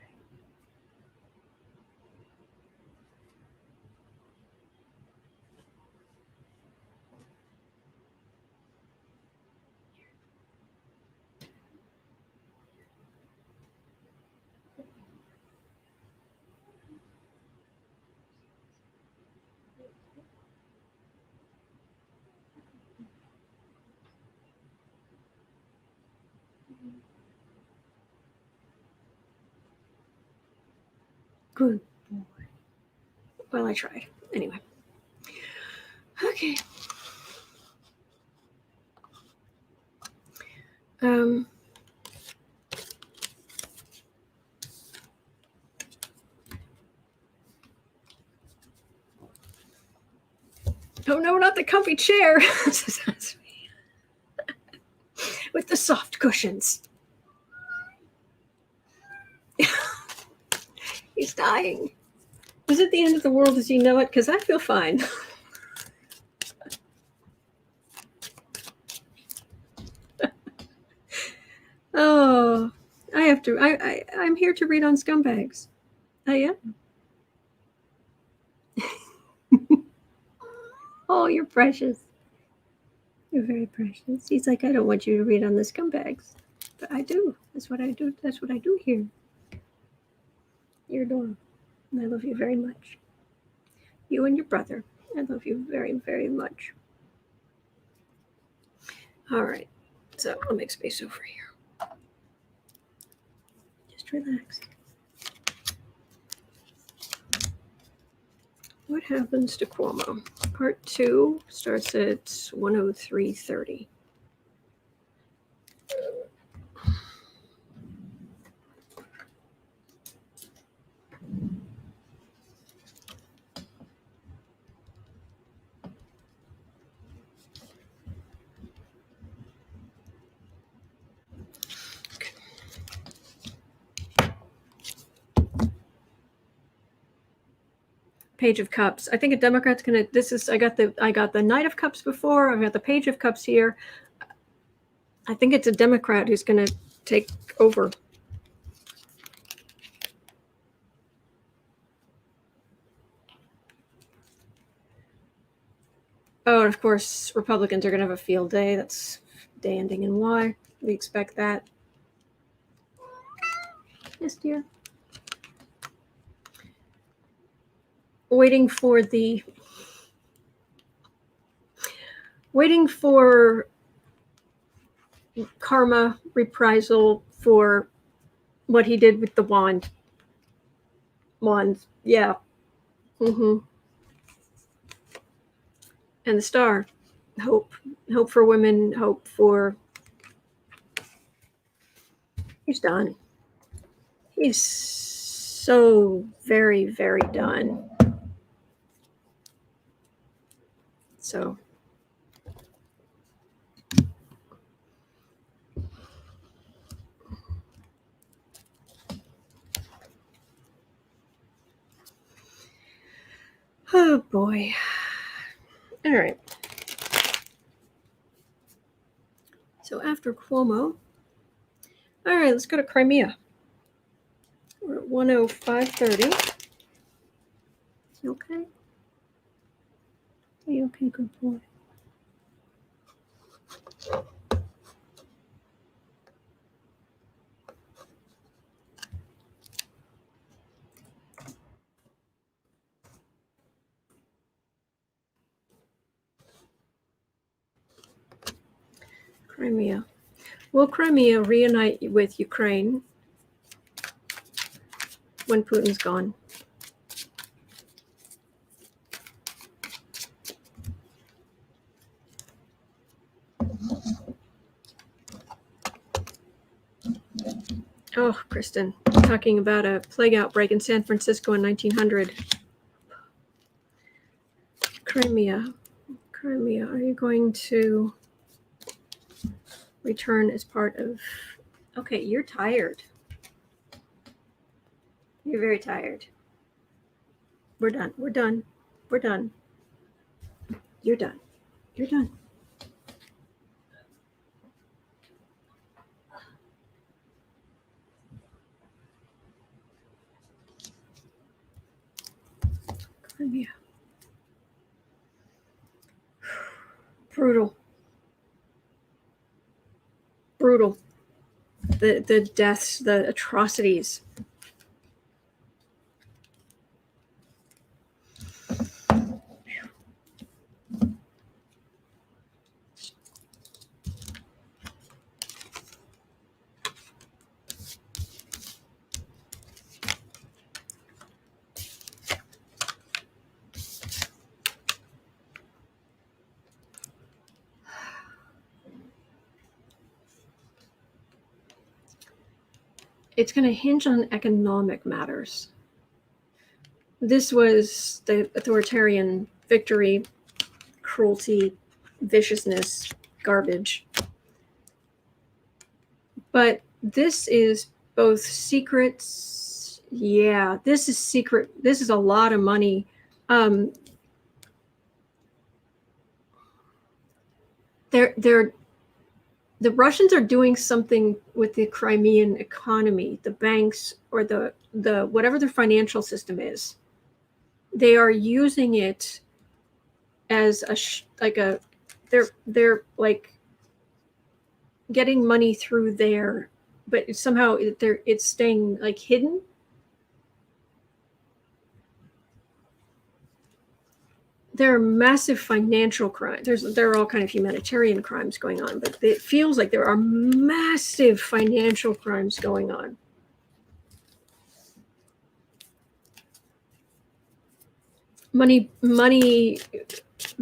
Good boy. Well, I tried. Anyway. Okay. Oh no, not the comfy chair. With the soft cushions. He's dying. Is it the end of the world as you know it? Because I feel fine. Oh, I have to. I'm here to read on scumbags. I am. Oh, you're precious. You're very precious. He's like, I don't want you to read on the scumbags, but I do. That's what I do. That's what I do here. You're adorable. And I love you very much. You and your brother. I love you very, very much. All right. So I'll make space over here. Just relax. What happens to Cuomo? Part 2 starts at 103:30. Page of Cups. I think a Democrat's gonna. This is. I got the Knight of Cups before. I've got the Page of Cups here. I think it's a Democrat who's gonna take over. Oh, and of course, Republicans are gonna have a field day. That's day ending in Y. We expect that. Yes, dear. Waiting for karma reprisal for what he did with the wand. Wands, yeah. Mm-hmm. And the star. Hope for women, hope for. He's done. He's so very, very done. So. Oh boy. All right. So after Cuomo, all right, let's go to Crimea. We're at 105.30. You okay? Are you okay, good boy? Crimea. Will Crimea reunite with Ukraine when Putin's gone? Oh, Kristen, talking about a plague outbreak in San Francisco in 1900. Crimea, are you going to return as part of... Okay, you're tired. You're very tired. We're done. You're done. Crimea. Brutal. The deaths, the atrocities. It's going to hinge on economic matters. This was the authoritarian victory, cruelty, viciousness, garbage. But this is both secrets. Yeah, this is secret. This is a lot of money. The Russians are doing something with the Crimean economy, the banks, or the whatever their financial system is. They are using it as they're like getting money through there, but somehow it's staying like hidden. There are massive financial crimes. There are all kind of humanitarian crimes going on, but it feels like there are massive financial crimes going on. Money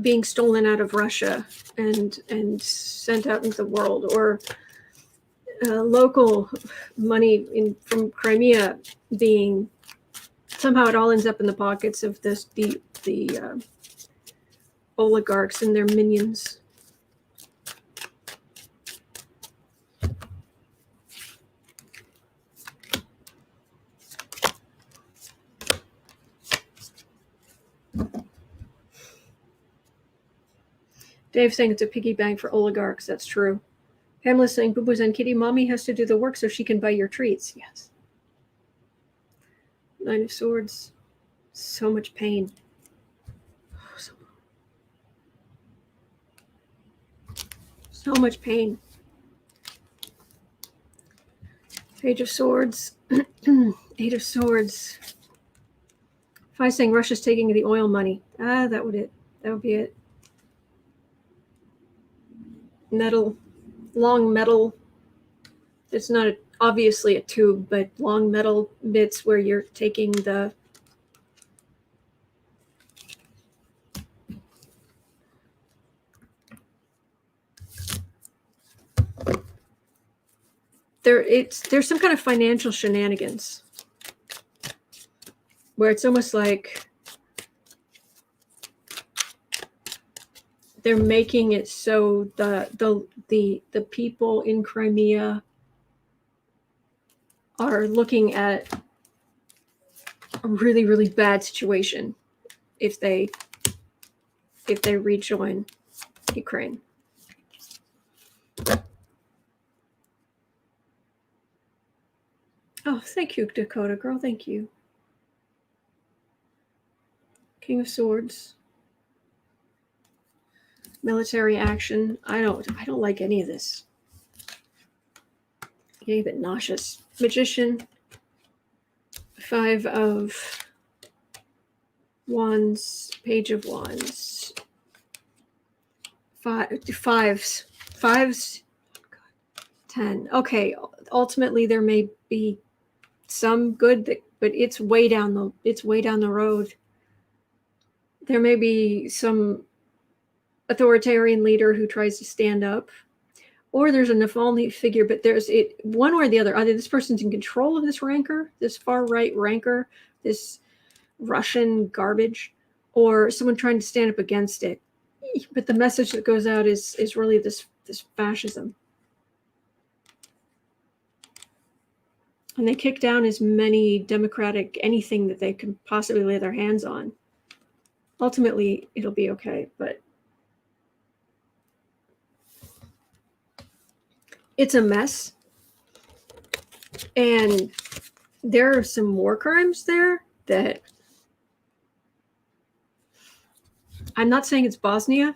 being stolen out of Russia and sent out into the world, or local money from Crimea being somehow it all ends up in the pockets of the oligarchs and their minions. Dave's saying it's a piggy bank for oligarchs. That's true. Pamela's saying, Boo Boo's and Kitty, Mommy has to do the work so she can buy your treats. Yes. Nine of Swords. So much pain. So much pain. Page of Swords. Eight of Swords. If I was saying Russia's taking the oil money, that would be it. Metal, long metal. It's not obviously a tube, but long metal bits where you're taking the there's some kind of financial shenanigans where it's almost like they're making it so the people in Crimea are looking at a really, really bad situation if they rejoin Ukraine. Oh, thank you, Dakota girl. Thank you. King of Swords. Military action. I don't like any of this. Getting a bit nauseous. Magician. 5 of Wands. Page of Wands. Fives. 10. Okay. Ultimately, there may be some good, but it's way down the road. There may be some authoritarian leader who tries to stand up, or there's a Navalny figure, but there's one or the other. Either this person's in control of this rancor, this far right rancor, this Russian garbage, or someone trying to stand up against it. But the message that goes out is really this fascism. And they kick down as many democratic anything that they can possibly lay their hands on. Ultimately, it'll be okay, but it's a mess. And there are some war crimes there that I'm not saying it's Bosnia,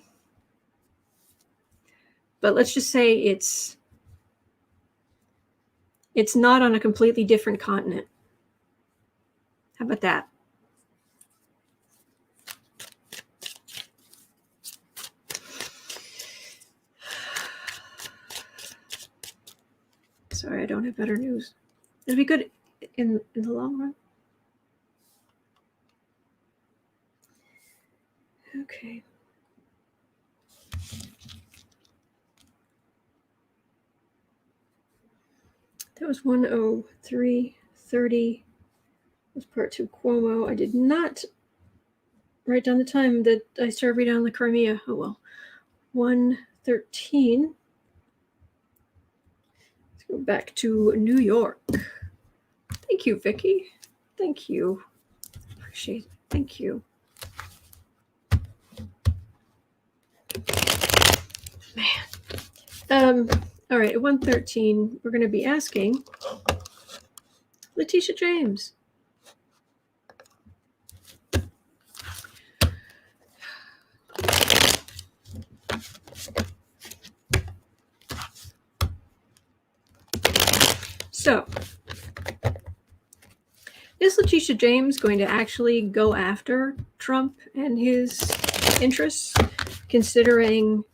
but let's just say it's not on a completely different continent. How about that? Sorry, I don't have better news. It'll be good in the long run. Okay. That was 103:30. That was part 2 Cuomo. I did not write down the time that I started reading on the Crimea. Oh well. 1:13. Let's go back to New York. Thank you, Vicky. Thank you. Appreciate it. Thank you. Man. All right, at 1:13, we're going to be asking Letitia James. So, is Letitia James going to actually go after Trump and his interests, considering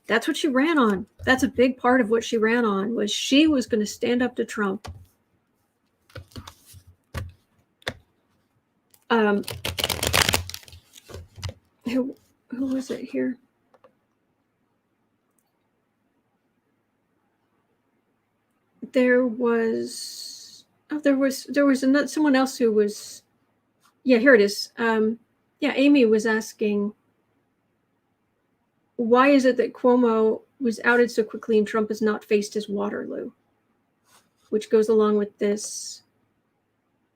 that's what she ran on? That's a big part of what she ran on, was she was going to stand up to Trump. Who was it here? There was someone else who was, yeah, here it is. Amy was asking, why is it that Cuomo was outed so quickly and Trump has not faced his Waterloo? Which goes along with this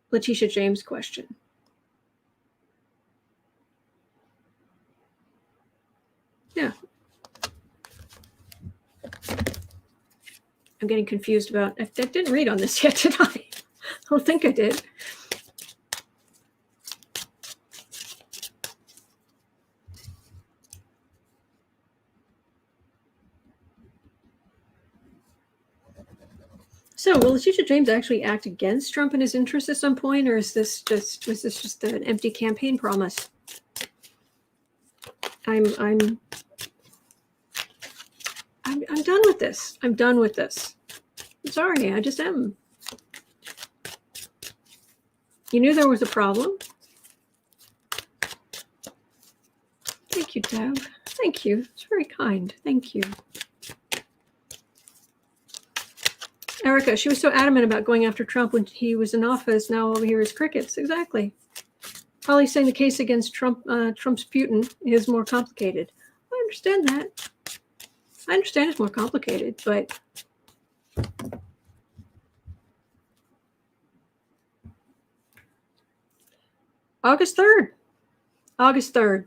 Letitia James question. Yeah. I'm getting confused about, I didn't read on this yet, did I? I don't think I did. So, will Letitia James actually act against Trump and his interests at some point, or was this just an empty campaign promise? I'm done with this. I'm done with this. I'm sorry, I just am. You knew there was a problem. Thank you, Deb. Thank you. It's very kind. Thank you. Erica, she was so adamant about going after Trump when he was in office. Now over here is crickets. Exactly. Probably saying the case against Trump's Putin is more complicated. I understand that. I understand it's more complicated, but August 3rd. August 3rd.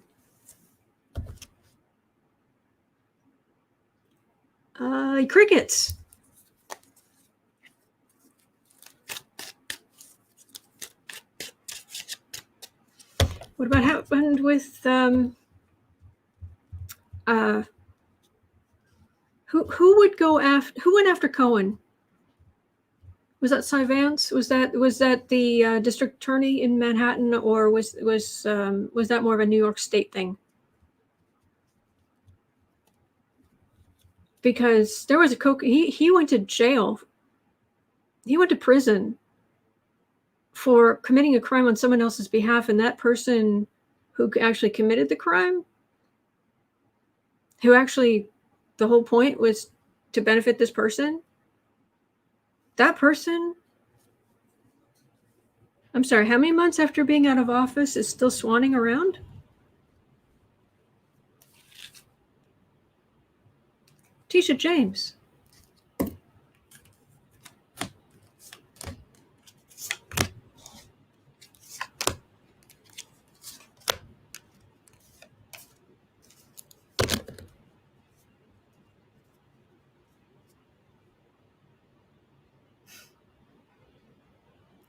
Crickets. What about happened with who would go after who went after Cohen? Was that Cy Vance? Was that the district attorney in Manhattan, or was that more of a New York State thing? Because there was he went to jail. He went to prison for committing a crime on someone else's behalf, and that person who actually committed the crime, who actually the whole point was to benefit this person, that person, I'm sorry, how many months after being out of office is still swanning around? Letitia James.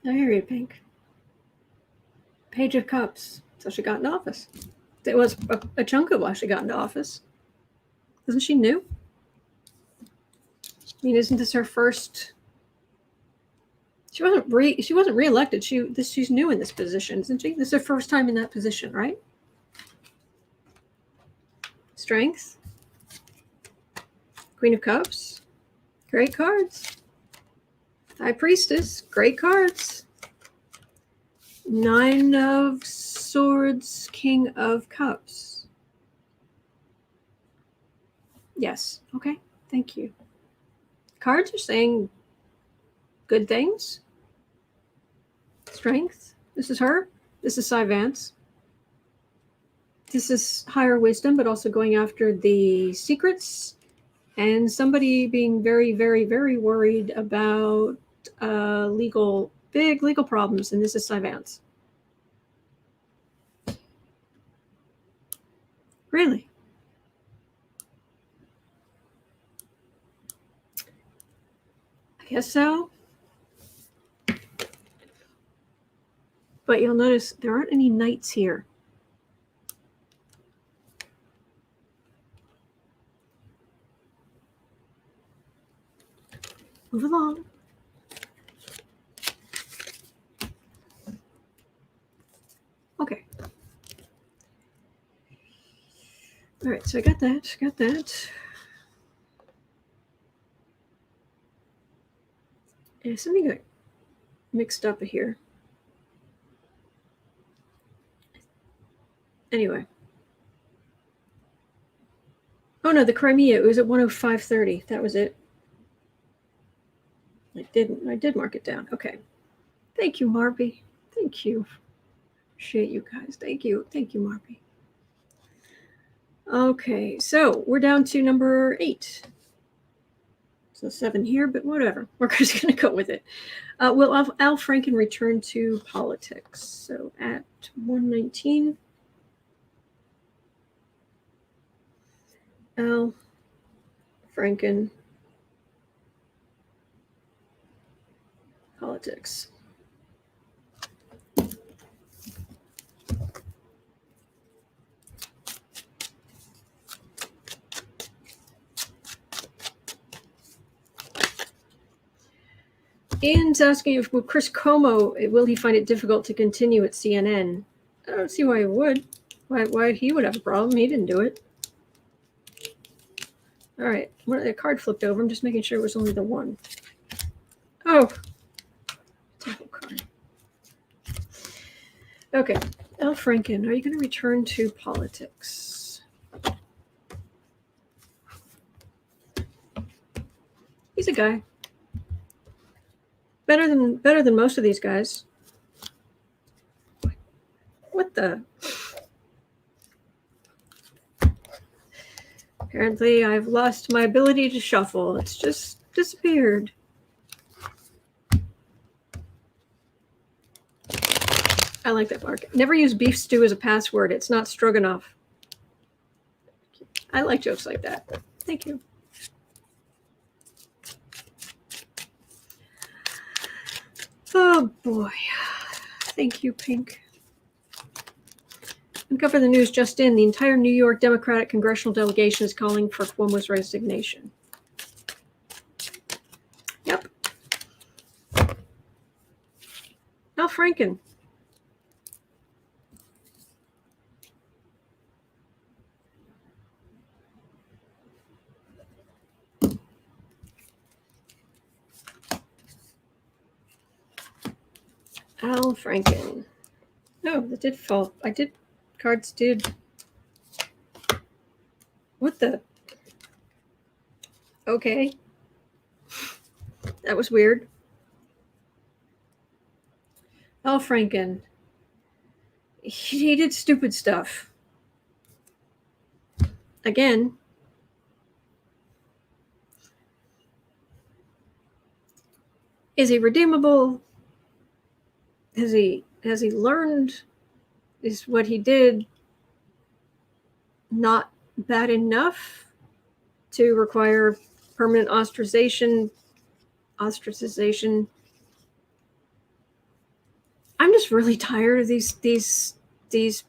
I hear you, Pink. Page of Cups. So she got into office. It was a chunk of why she got into office. Isn't she new? I mean, isn't this her first? She wasn't reelected. She's new in this position, isn't she? This is her first time in that position, right? Strength. Queen of Cups. Great cards. High Priestess. Great cards. Nine of Swords. King of Cups. Yes. Okay. Thank you. Cards are saying good things. Strength. This is her. This is Cy Vance. This is higher wisdom, but also going after the secrets and somebody being very, very, very worried about big legal problems. And this is Cy Vance. Really? I guess so. But you'll notice there aren't any knights here. Move along. Okay. All right, so I got that. Yeah, something got mixed up here. Anyway. Oh no, the Crimea, it was at 105.30. That was it. I did mark it down. Okay. Thank you, Marby. Thank you. Appreciate you guys. Thank you, Marby. Okay, so we're down to number 8. So 7 here, but whatever. We're just going to go with it. Will Al Franken return to politics? So at 119, Al Franken, politics. Ian's asking if Chris Cuomo, will he find it difficult to continue at CNN? I don't see why he would. Why he would have a problem. He didn't do it. All right. The card flipped over. I'm just making sure it was only the one. Oh. Double card. Okay. Al Franken, are you going to return to politics? He's a guy. Better than most of these guys. What the? Apparently, I've lost my ability to shuffle. It's just disappeared. I like that mark. Never use beef stew as a password. It's not stroganoff. I like jokes like that. Thank you. Oh boy. Thank you, Pink. Uncover the news just in. The entire New York Democratic congressional delegation is calling for Cuomo's resignation. Yep. Al Franken. Al Franken. No, that did fall. Cards did. What the? Okay. That was weird. Al Franken. He did stupid stuff. Again. Is he redeemable? Has he learned? Is what he did not bad enough to require permanent ostracization? I'm just really tired of these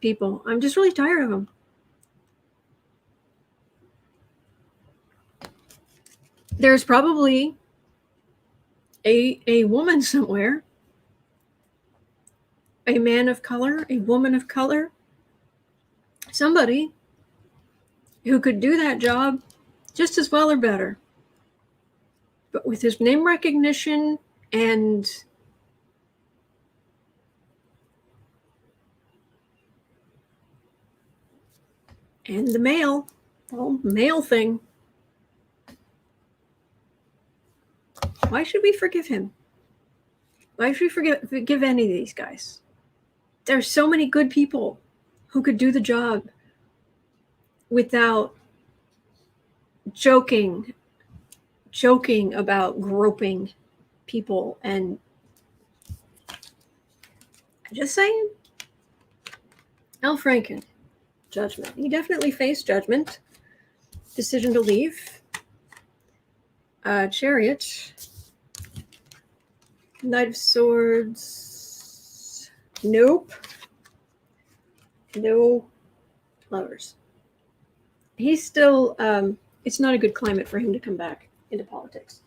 people. I'm just really tired of them. There's probably a woman somewhere, a man of color, a woman of color, somebody who could do that job just as well or better. But with his name recognition and the male thing, why should we forgive him? Why should we forgive any of these guys? There's so many good people who could do the job without joking about groping people. And I'm just saying, Al Franken, judgment. He definitely faced judgment. Decision to leave. Chariot. Knight of Swords. Nope. No. Lovers. He's still, it's not a good climate for him to come back into politics.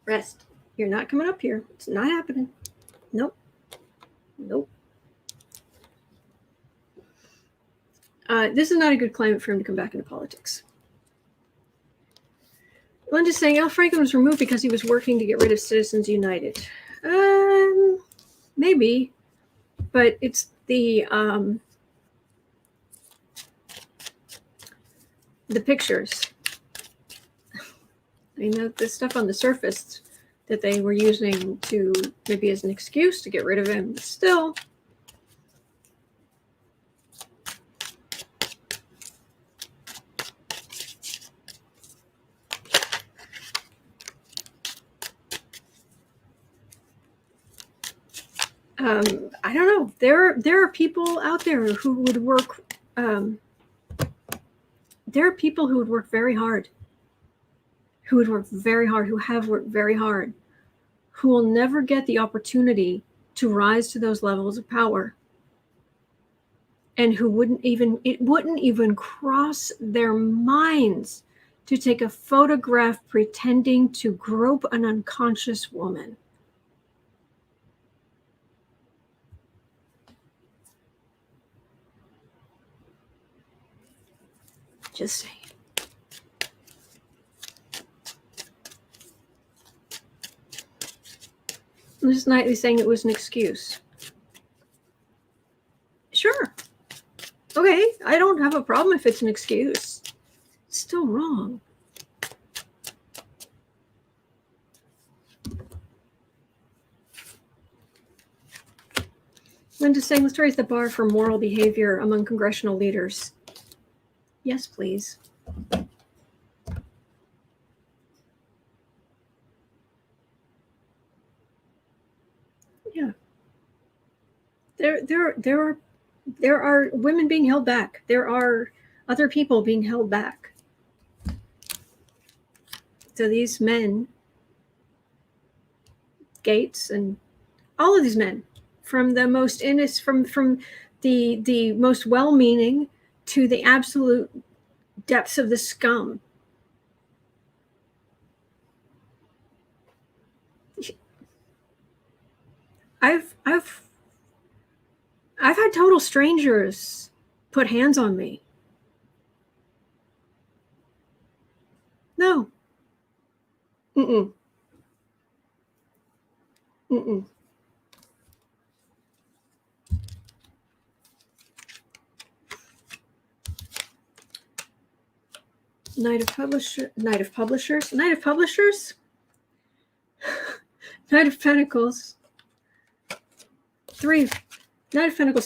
Rest. You're not coming up here. It's not happening. Nope. This is not a good climate for him to come back into politics. Linda's saying Al Franken was removed because he was working to get rid of Citizens United. Maybe, but it's the pictures. I mean, the stuff on the surface that they were using to maybe as an excuse to get rid of him. Still, I don't know. There are people out there who would work. There are people who would work very hard. Who have worked very hard, who will never get the opportunity to rise to those levels of power, and who wouldn't even cross their minds to take a photograph pretending to grope an unconscious woman. Just saying. This Knightley saying it was an excuse. Sure. Okay, I don't have a problem if it's an excuse. It's still wrong. Linda's saying, let's raise the bar for moral behavior among congressional leaders. Yes, please. Yeah. There are women being held back. There are other people being held back. So these men Gaetz, and all of these men, from the most innocent, from the most well-meaning to the absolute depths of the scum. I've had total strangers put hands on me. No. Mm-mm. Mm-mm. Knight of Publishers, Knight of Publishers, Knight of Pentacles, Knight of Pentacles,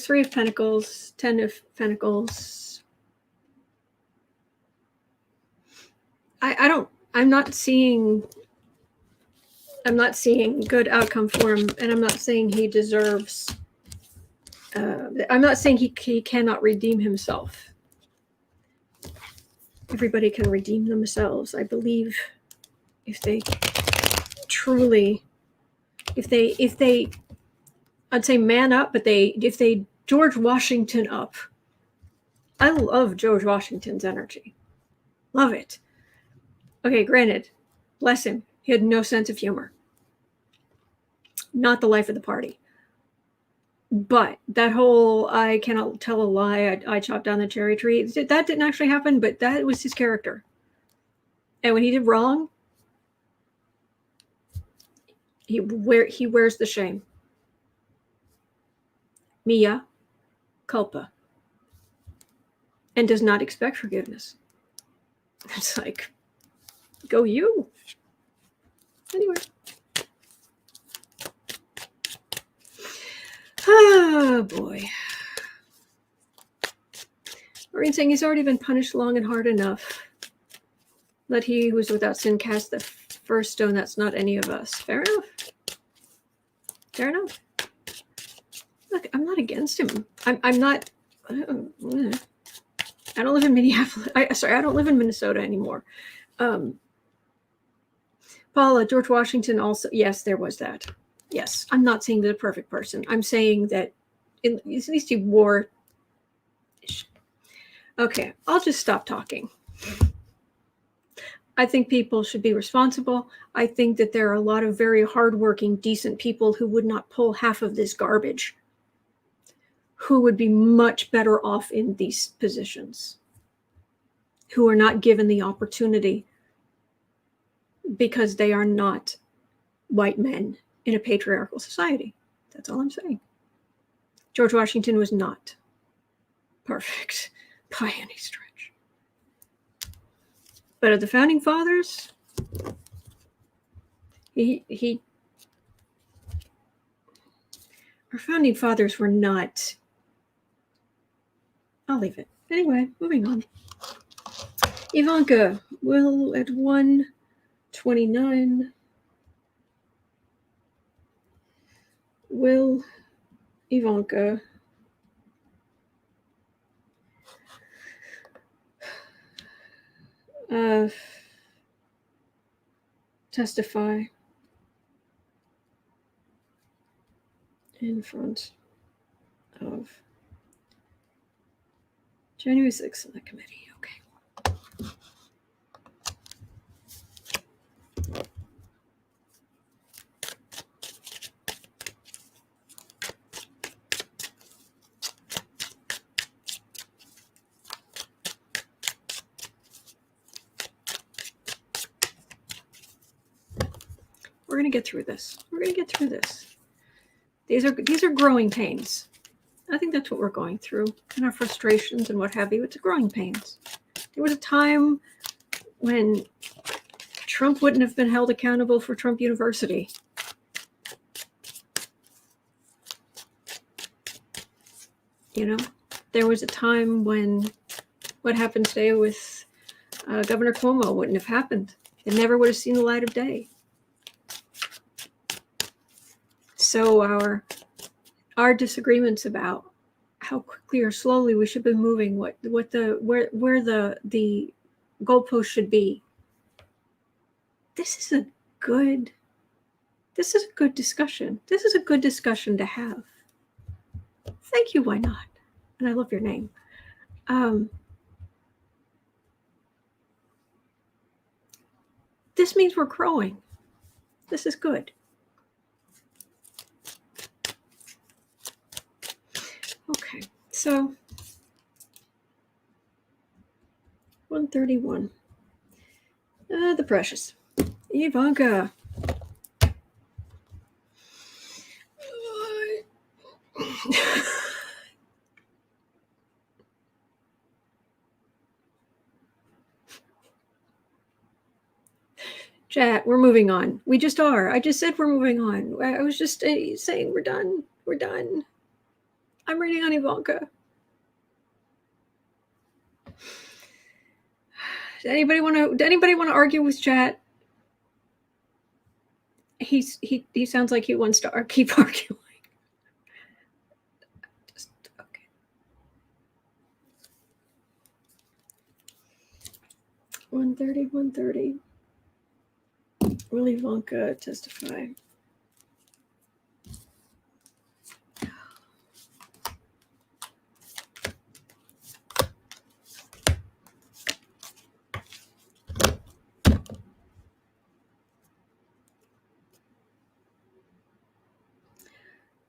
3 of Pentacles, 10 of Pentacles. I'm not seeing good outcome for him, and I'm not saying he deserves, I'm not saying he cannot redeem himself. Everybody can redeem themselves. I believe if they truly, if they, I'd say man up, but if they George Washington up. I love George Washington's energy. Love it. Okay, granted, bless him. He had no sense of humor. Not the life of the party. But that whole I cannot tell a lie, I chopped down the cherry tree, that didn't actually happen, but that was his character. And when he did wrong, he wears the shame. Mea culpa. And does not expect forgiveness. It's like, go you. Anyway. Oh boy. Marine saying he's already been punished long and hard enough. Let he who is without sin cast the first stone. That's not any of us. Fair enough. Fair enough. Look, I'm not against him. I'm not. I don't live in Minneapolis. I don't live in Minnesota anymore. Paula, George Washington also. Yes, there was that. Yes, I'm not saying he's a perfect person. I'm saying that at least he wore. Okay, I'll just stop talking. I think people should be responsible. I think that there are a lot of very hardworking, decent people who would not pull half of this garbage, who would be much better off in these positions, who are not given the opportunity because they are not white men in a patriarchal society. That's all I'm saying. George Washington was not perfect by any stretch. But of the founding fathers, our founding fathers were not. I'll leave it. Anyway, moving on. Ivanka will at 129. Will Ivanka testify in front of January 6th in the committee? Okay. We're going to get through this. We're going to get through this. These are growing pains. I think that's what we're going through, and our frustrations and what have you. It's growing pains. There was a time when Trump wouldn't have been held accountable for Trump University. You know, there was a time when what happened today with Governor Cuomo wouldn't have happened. It never would have seen the light of day. So our disagreements about how quickly or slowly we should be moving, where the goalpost should be. This This is a good discussion. This is a good discussion to have. Thank you, why not? And I love your name. This means we're growing. This is good. Okay, so 131. The precious. Ivanka. Chat, we're moving on. We just are. I just said we're moving on. I was just saying we're done. We're done. I'm reading on Ivanka. Does anybody want to argue with chat? He sounds like he wants to keep arguing. Just okay. One thirty. Will Ivanka testify?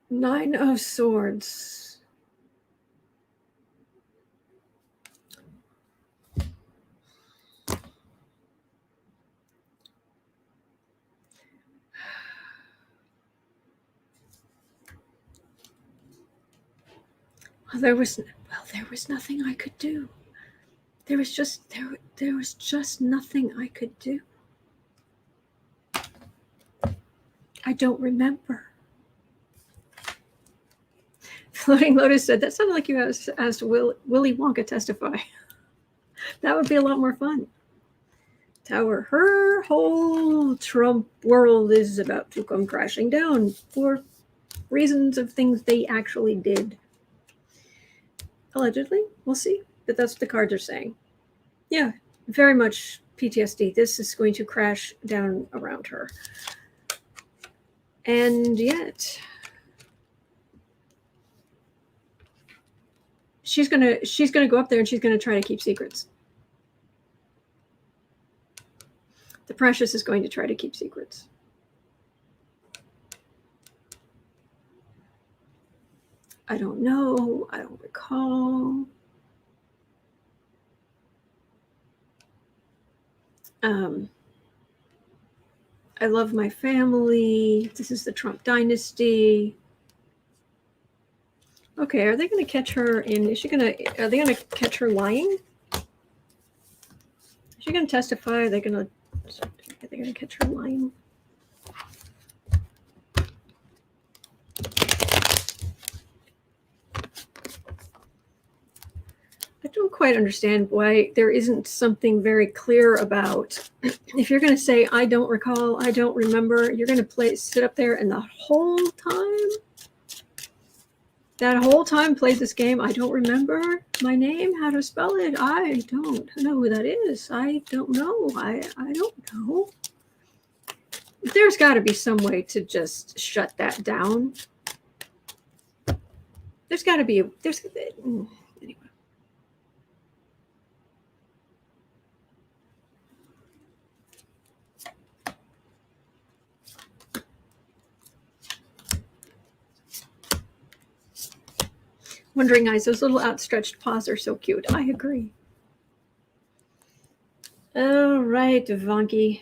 Nine of Swords. Well, there was nothing I could do. There was just nothing I could do. I don't remember. Floating Lotus said, that sounded like you asked Willy Wonka testify. That would be a lot more fun. Tower, her whole Trump world is about to come crashing down for reasons of things they actually did. Allegedly, we'll see. But that's what the cards are saying. Yeah, very much PTSD. This is going to crash down around her. And yet she's gonna go up there and she's gonna try to keep secrets. The precious is going to try to keep secrets. I don't know. I don't recall. I love my family. This is the Trump dynasty. Okay, are they going to catch her in? Are they going to catch her lying? Is she going to testify? Are they going to catch her lying? I don't quite understand why there isn't something very clear about, if you're going to say, I don't recall, I don't remember, you're going to sit up there and the whole time play this game. I don't remember my name, how to spell it. I don't know who that is. I don't know. I don't know. There's got to be some way to just shut that down. There's got to be anyway. Wondering eyes, those little outstretched paws are so cute. I agree. All right, Vanky.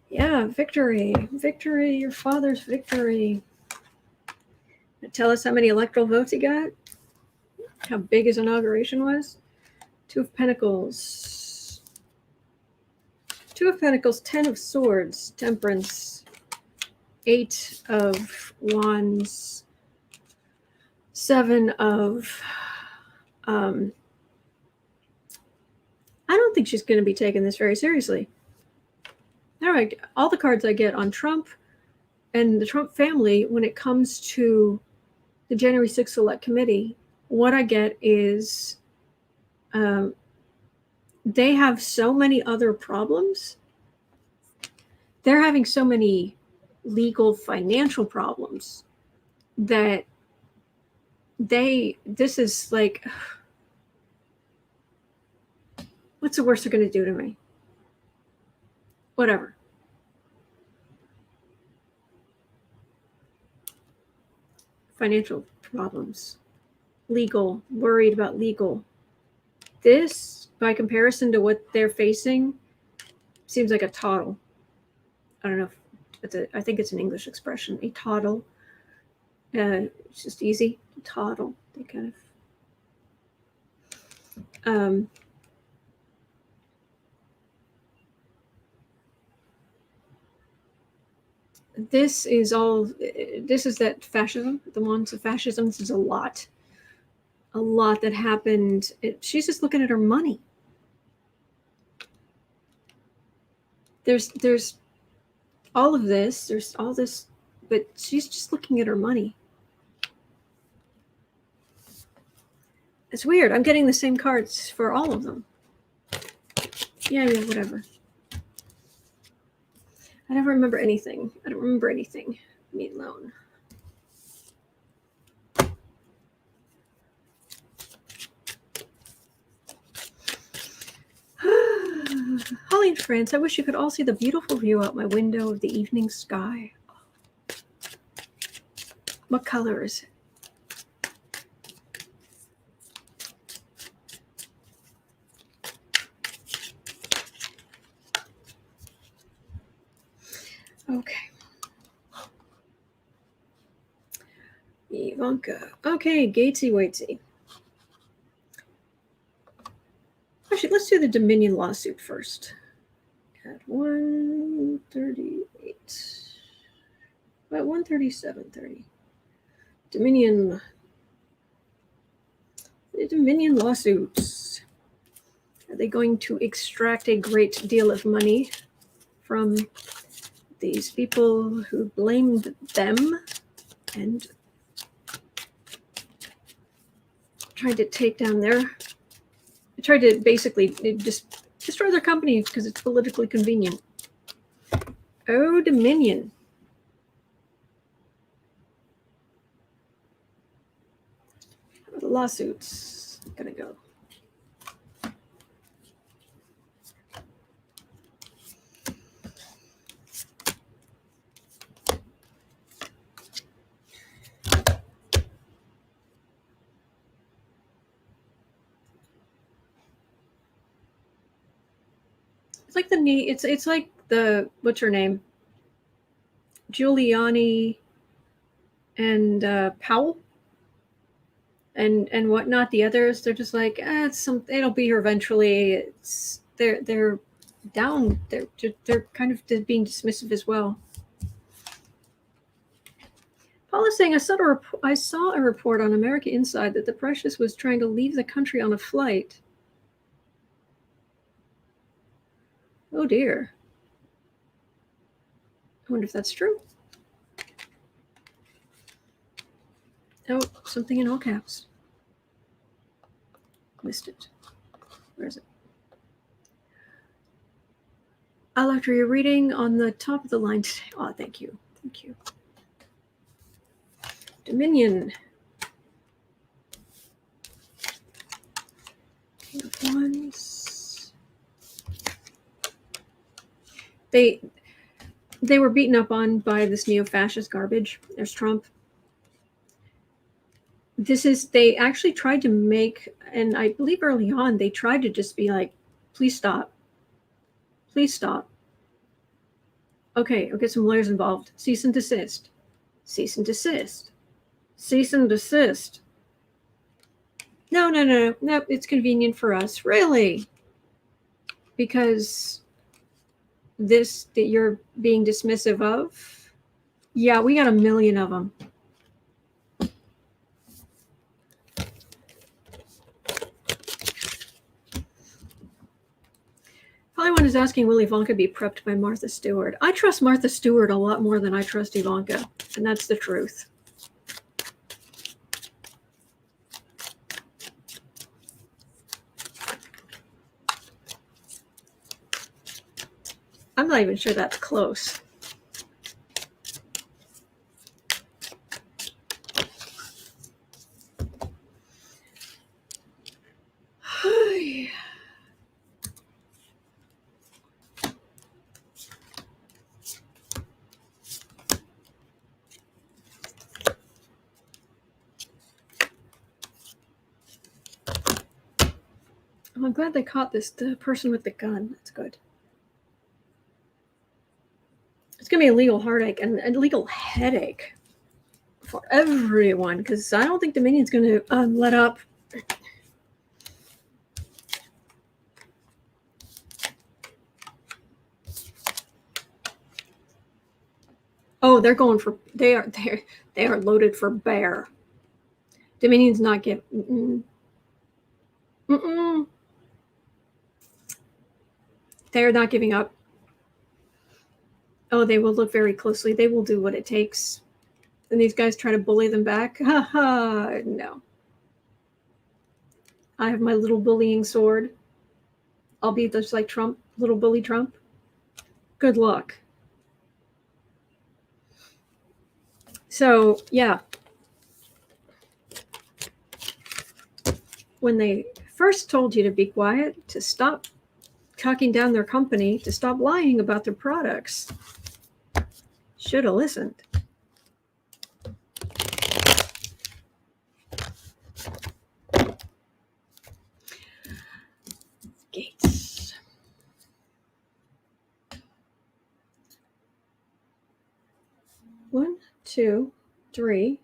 Yeah, victory. Victory, your father's victory. Tell us how many electoral votes he got? How big his inauguration was? Two of Pentacles. Two of Pentacles, 10 of Swords, Temperance, 8 of Wands, 7 of... I don't think she's going to be taking this very seriously. All right, all the cards I get on Trump and the Trump family when it comes to the January 6th Select Committee, what I get is they have so many other problems they're having so many legal financial problems that this is like, what's the worst they're going to do to me? Whatever. Financial problems, legal, worried about legal. This, by comparison to what they're facing, seems like a toddle. I don't know if I think it's an English expression, a toddle. It's just easy, toddle. They kind of. This is that fascism, the ones of fascism. This is a lot that happened. She's just looking at her money. There's all of this, there's all this, but she's just looking at her money. It's weird. I'm getting the same cards for all of them. Yeah, whatever. I never remember anything. I don't remember anything. Leave me alone. Holly and France, I wish you could all see the beautiful view out my window of the evening sky. What color is it? Okay. Ivanka. Okay, Gaetzy Waitsy. Actually, let's do the Dominion lawsuit first. At 138. About 137.30. Dominion. The Dominion lawsuits. Are they going to extract a great deal of money from these people who blamed them and tried to take down tried to basically just destroy their company because it's politically convenient? Oh, Dominion. How are the lawsuits gonna go? It's like it's like the, what's her name? Giuliani and Powell and whatnot. The others, they're just like, it'll be here eventually. They're down. They're kind of being dismissive as well. Paul is saying, I saw a report on America Inside that the Precious was trying to leave the country on a flight. Oh dear. I wonder if that's true. Oh, something in all caps. Missed it. Where is it? I'll after your reading on the top of the line today. Oh, thank you. Thank you. Dominion. King of Wands. They were beaten up on by this neo-fascist garbage. There's Trump. They actually tried to make, and I believe early on, they tried to just be like, please stop. Please stop. Okay, I'll get some lawyers involved. Cease and desist. Cease and desist. Cease and desist. No, it's convenient for us. Really? Because this that you're being dismissive of? Yeah, we got a million of them. Hollywood is asking, will Ivanka be prepped by Martha Stewart? I trust Martha Stewart a lot more than I trust Ivanka, and that's the truth. I'm not even sure that's close. Oh, I'm glad they caught the person with the gun. That's good. It's going to be a legal heartache and a legal headache for everyone, because I don't think Dominion's going to let up. Oh, they're going for they are loaded for bear. Dominion's not giving. They're not giving up. Oh, they will look very closely. They will do what it takes. And these guys try to bully them back. Ha ha! No. I have my little bullying sword. I'll be just like Trump, little bully Trump. Good luck. So, yeah. When they first told you to be quiet, to stop talking down their company, to stop lying about their products, should have listened. Gaetz. One, two, three.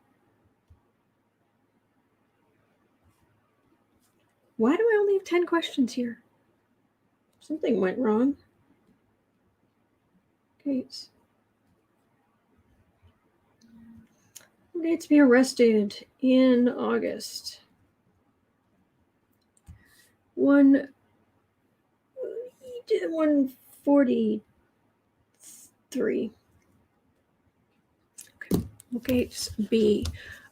Why do I only have 10 questions here? Something went wrong. Gaetz. Gaetz be arrested in August. 143. Okay. Will Gaetz be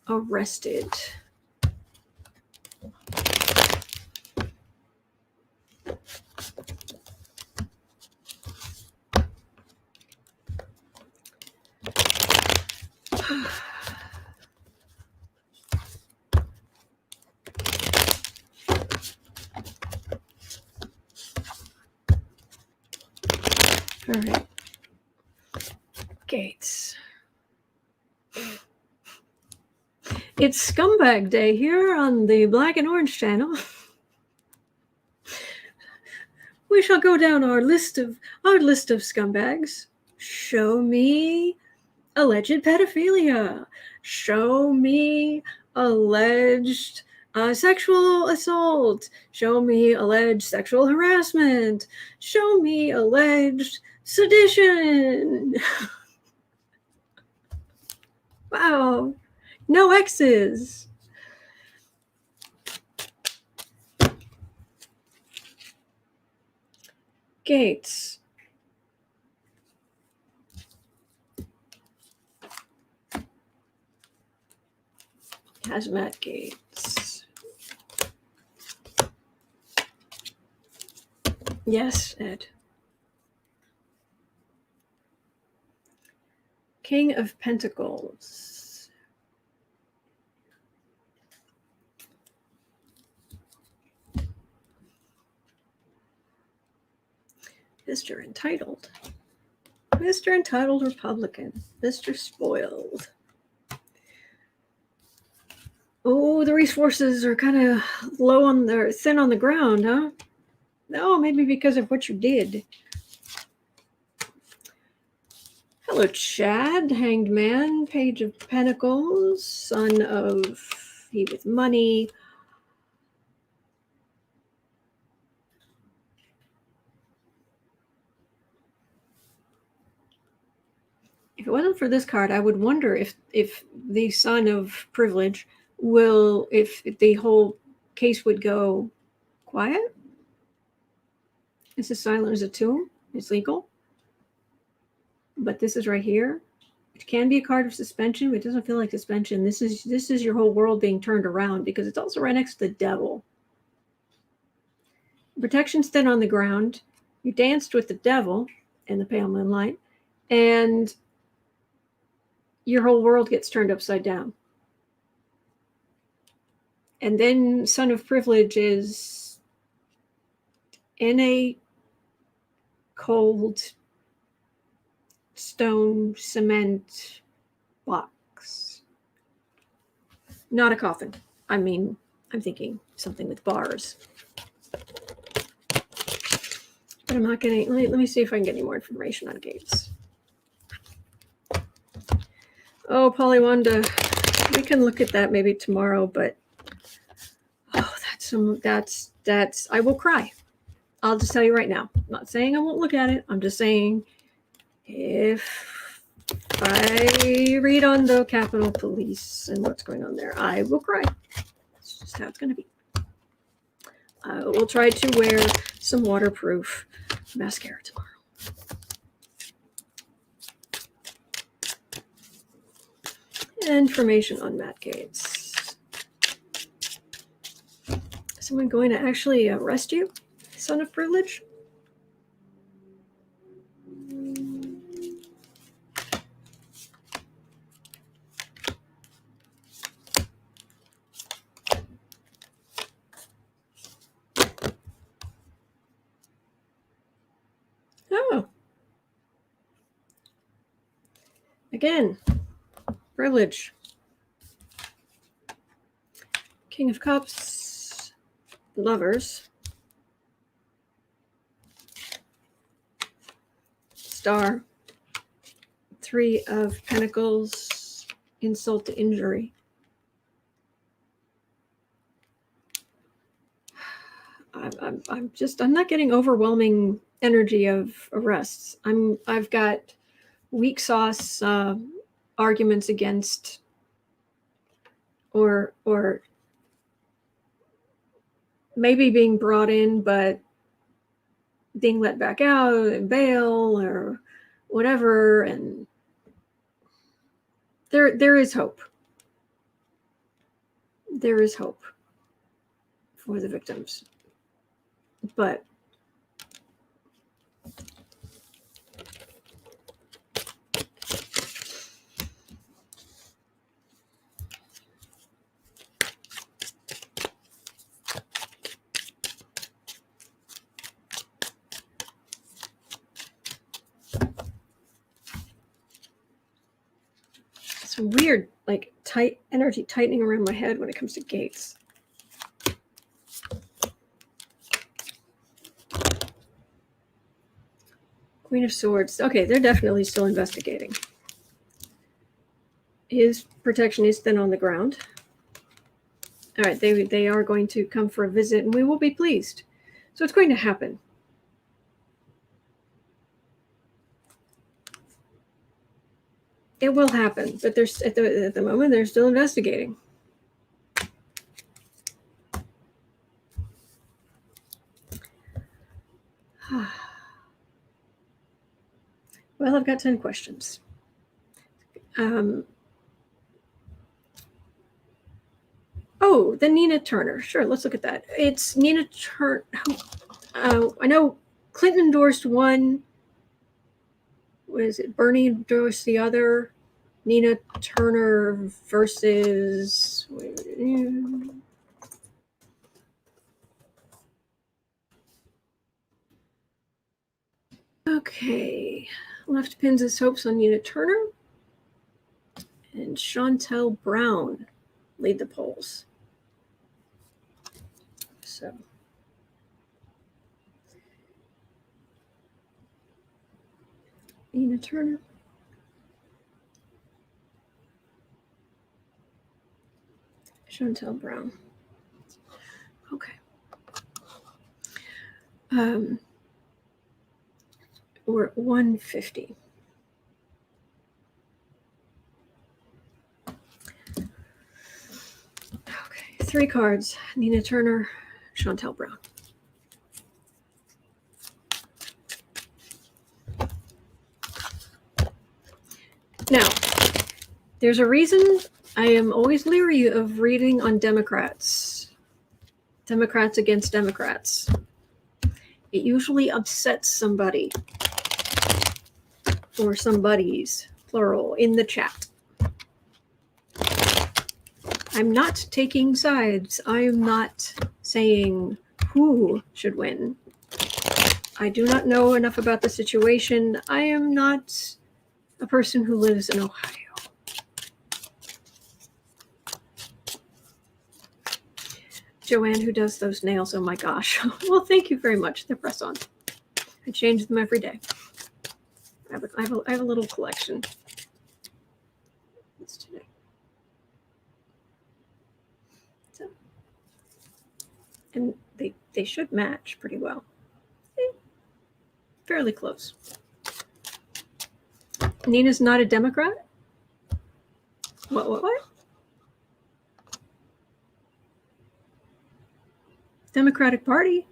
arrested? All right. Gaetz. It's Scumbag Day here on the Black and Orange channel. We shall go down our list of scumbags. Show me alleged pedophilia. Show me alleged sexual assault. Show me alleged sexual harassment. Show me alleged sedition. Wow. No X's. Gaetz. Hazmat Gaetz. Yes, Ed. King of Pentacles. Mr. Entitled. Mr. Entitled Republican. Mr. Spoiled. Oh, the resources are kind of low on the thin on the ground, huh? No, maybe because of what you did. Hello, Chad, Hanged Man, Page of Pentacles, son of he with money. If it wasn't for this card, I would wonder if the son of privilege will, if the whole case would go quiet. This is silent as a tomb. It's legal. But this is right here. It can be a card of suspension, but it doesn't feel like suspension. This is your whole world being turned around because it's also right next to the devil. Protection's thin on the ground. You danced with the devil. in the pale moonlight, and your whole world gets turned upside down. And then son of privilege is in a cold stone cement box. Not a coffin. I mean, I'm thinking something with bars. But I'm not getting, let me see if I can get any more information on Gaetz. Oh, Polywanda, we can look at that maybe tomorrow, but that's I will cry. I'll just tell you right now. I'm not saying I won't look at it. I'm just saying if I read on the Capitol Police and what's going on there, I will cry. It's just how it's going to be. I will try to wear some waterproof mascara tomorrow. Information on Matt Gaetz. Is someone going to actually arrest you, son of privilege? Oh. Again. Privilege. King of Cups, Lovers, Star, Three of Pentacles, Insult to Injury. I'm not getting overwhelming energy of arrests. I've got weak sauce arguments against or maybe being brought in but being let back out and bail or whatever, and there is hope. There is hope for the victims, but some weird, like, tight energy tightening around my head when it comes to Gaetz. Queen of Swords. Okay, they're definitely still investigating. His protection is thin on the ground. All right, they are going to come for a visit, and we will be pleased. So it's going to happen. It will happen, but there's at the moment they're still investigating. Well, I've got 10 questions. Oh, the Nina Turner. Sure, let's look at that. It's Nina Turner. I know Clinton endorsed one. What is it? Bernie endorsed the other. Nina Turner versus. Okay. Left pins his hopes on Nina Turner. And Shontel Brown lead the polls. So. Nina Turner. Shontel Brown. Okay. We're at 150. Okay, 3 cards. Nina Turner, Shontel Brown. Now, there's a reason I am always leery of reading on Democrats. Democrats against Democrats. It usually upsets somebody. or somebody's, plural, in the chat. I'm not taking sides. I am not saying who should win. I do not know enough about the situation. I am not a person who lives in Ohio. Joanne, who does those nails, oh my gosh. Well, thank you very much. They're press-on. I change them every day. I have a little collection. What's today? So, and they should match pretty well. Fairly close. Nina's not a Democrat? What? Democratic Party.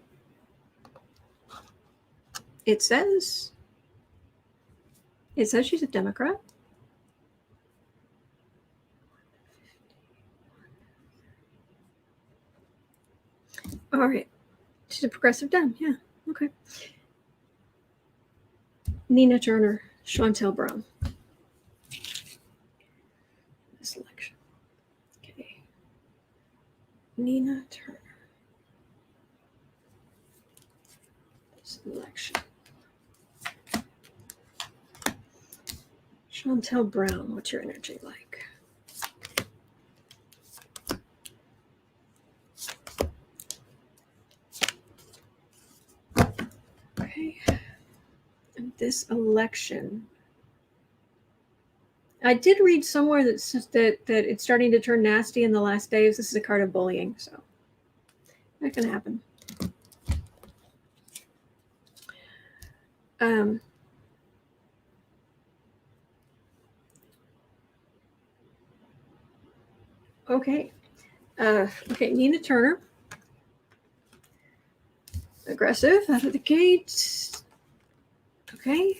It says she's a Democrat. All right. She's a progressive Dem. Yeah. Okay. Nina Turner, Shontel Brown. This election. Okay. Nina Turner. This election. Shontel Brown, what's your energy like? Okay. And this election. I did read somewhere that it's starting to turn nasty in the last days. This is a card of bullying, so that can happen. Okay. Okay, Nina Turner. Aggressive out of the gate. Okay.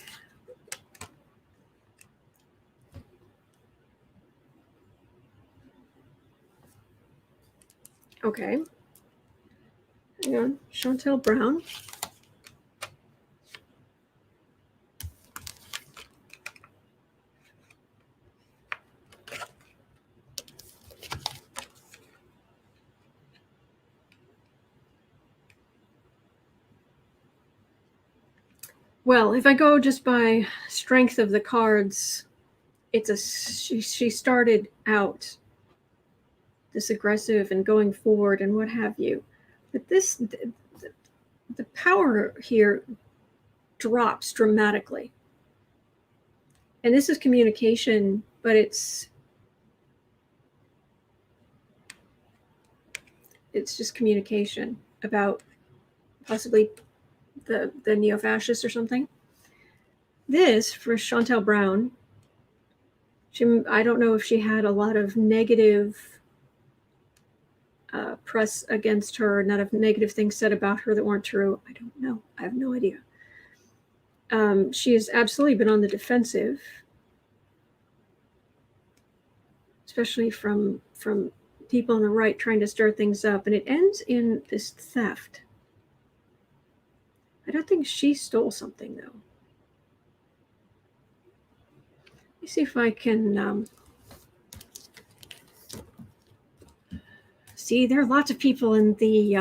Okay. Hang on. Shontel Brown. Well, if I go just by strength of the cards, she started out this aggressive and going forward and what have you. But the power here drops dramatically. And this is communication, but it's just communication about possibly the neo-fascists or something. This, for Shontel Brown, I don't know if she had a lot of negative press against her, not of negative things said about her that weren't true. I don't know. I have no idea. She has absolutely been on the defensive, especially from people on the right trying to stir things up, and it ends in this theft. I don't think she stole something, though. Let me see if I can see. There are lots of people in the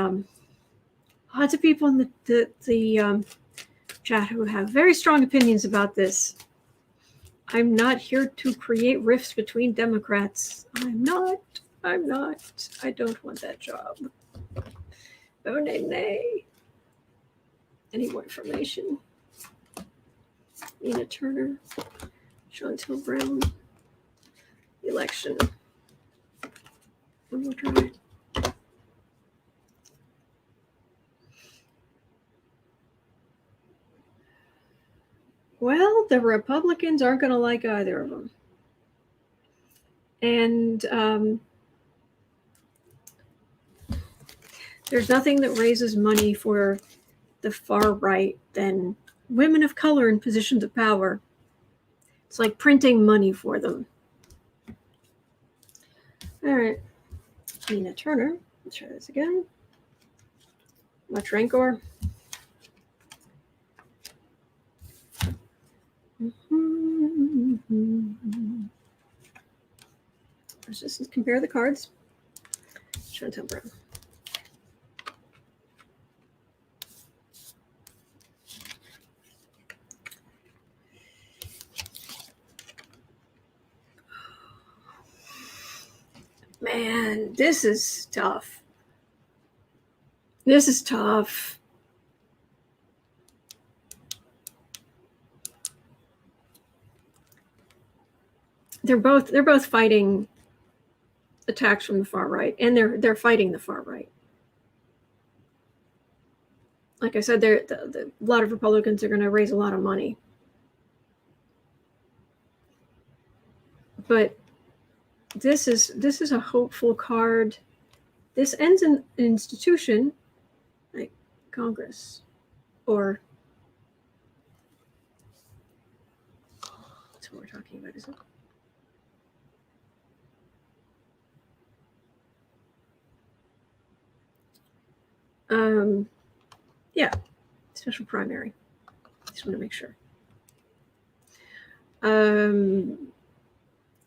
chat who have very strong opinions about this. I'm not here to create rifts between Democrats. I'm not. I don't want that job. Oh, nay. Any more information? Nina Turner, Shontel Brown, election. One more try. Well, the Republicans aren't going to like either of them. And there's nothing that raises money for the far right than women of color in positions of power. It's like printing money for them. All right. Nina Turner. Let's try this again. Much rancor. Let's just compare the cards. Shontel Brown. Man, this is tough. This is tough. They're both fighting attacks from the far right, and they're fighting the far right. Like I said, a lot of Republicans are going to raise a lot of money, but this is a hopeful card. This ends in an institution like Congress, or that's what we're talking about, is it? Yeah, special primary. Just want to make sure.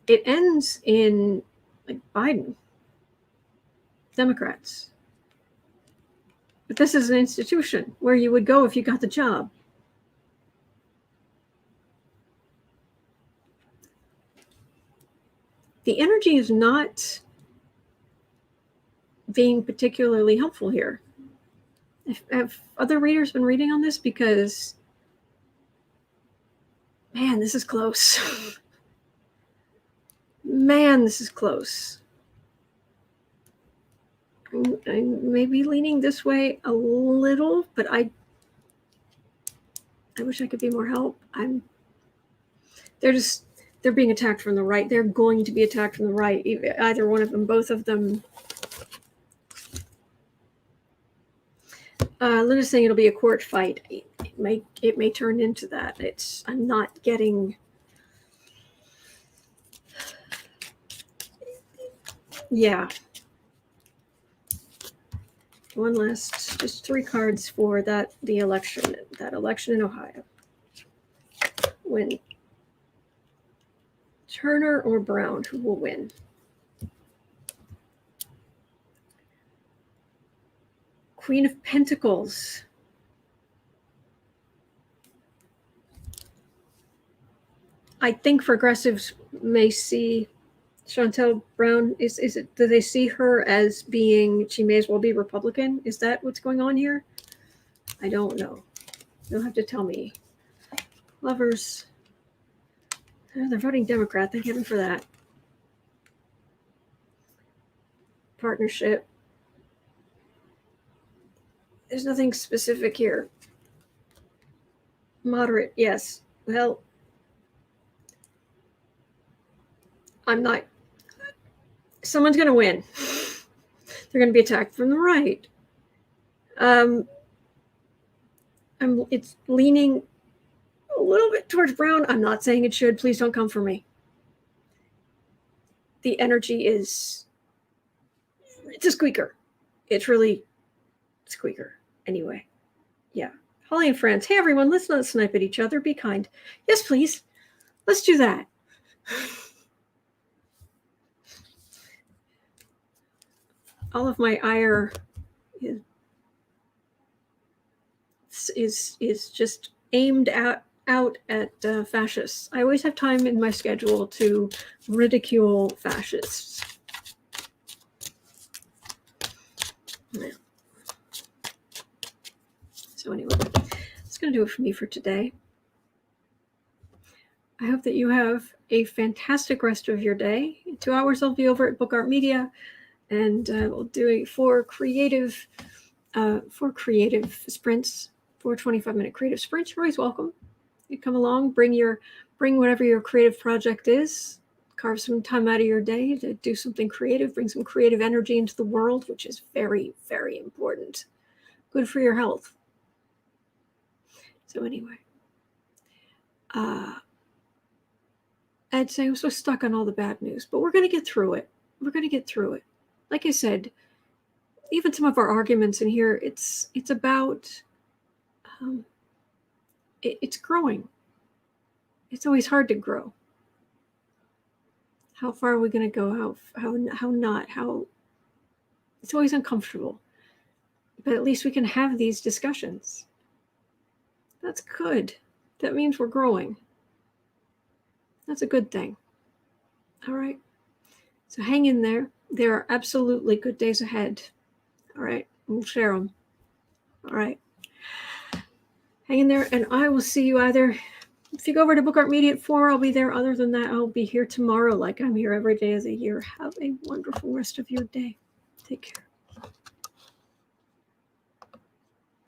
It ends in like Biden, Democrats. But this is an institution where you would go if you got the job. The energy is not being particularly helpful here. Have other readers been reading on this? Because, man, this is close. Man, this is close. I may be leaning this way a little, but I wish I could be more help. They're being attacked from the right. They're going to be attacked from the right. Either one of them, both of them. Luna's saying it'll be a court fight. It may turn into that. I'm not getting. Yeah. One last, just 3 cards for that election in Ohio. When Turner or Brown, who will win? Queen of Pentacles. I think progressives may see Shontel Brown. Is it? Do they see her as being? She may as well be Republican. Is that what's going on here? I don't know. You'll have to tell me. Lovers. Oh, they're voting Democrat. Thank heaven for that. Partnership. There's nothing specific here. Moderate, yes. Well, I'm not. Someone's going to win. They're going to be attacked from the right. It's leaning a little bit towards Brown. I'm not saying it should. Please don't come for me. The energy it's a squeaker. It's really squeaker. Anyway, yeah. Holly and friends. Hey, everyone, let's not snipe at each other. Be kind. Yes, please. Let's do that. All of my ire is just aimed out at fascists. I always have time in my schedule to ridicule fascists. Yeah. So anyway, that's going to do it for me for today. I hope that you have a fantastic rest of your day. In 2 hours, I'll be over at Book Art Media, and we'll do 4 creative sprints, 4 25-minute creative sprints. You're always welcome. You come along, bring whatever your creative project is, carve some time out of your day to do something creative, bring some creative energy into the world, which is very, very important. Good for your health. So anyway, I'd say I'm so stuck on all the bad news, but we're going to get through it. We're going to get through it. Like I said, even some of our arguments in here, it's about, it's growing. It's always hard to grow. How far are we going to go? How not? How it's always uncomfortable. But at least we can have these discussions. That's good. That means we're growing. That's a good thing. All right. So hang in there. There are absolutely good days ahead. All right. We'll share them. All right. Hang in there, and I will see you either. If you go over to Book Art Media at 4, I'll be there. Other than that, I'll be here tomorrow like I'm here every day of the year. Have a wonderful rest of your day. Take care.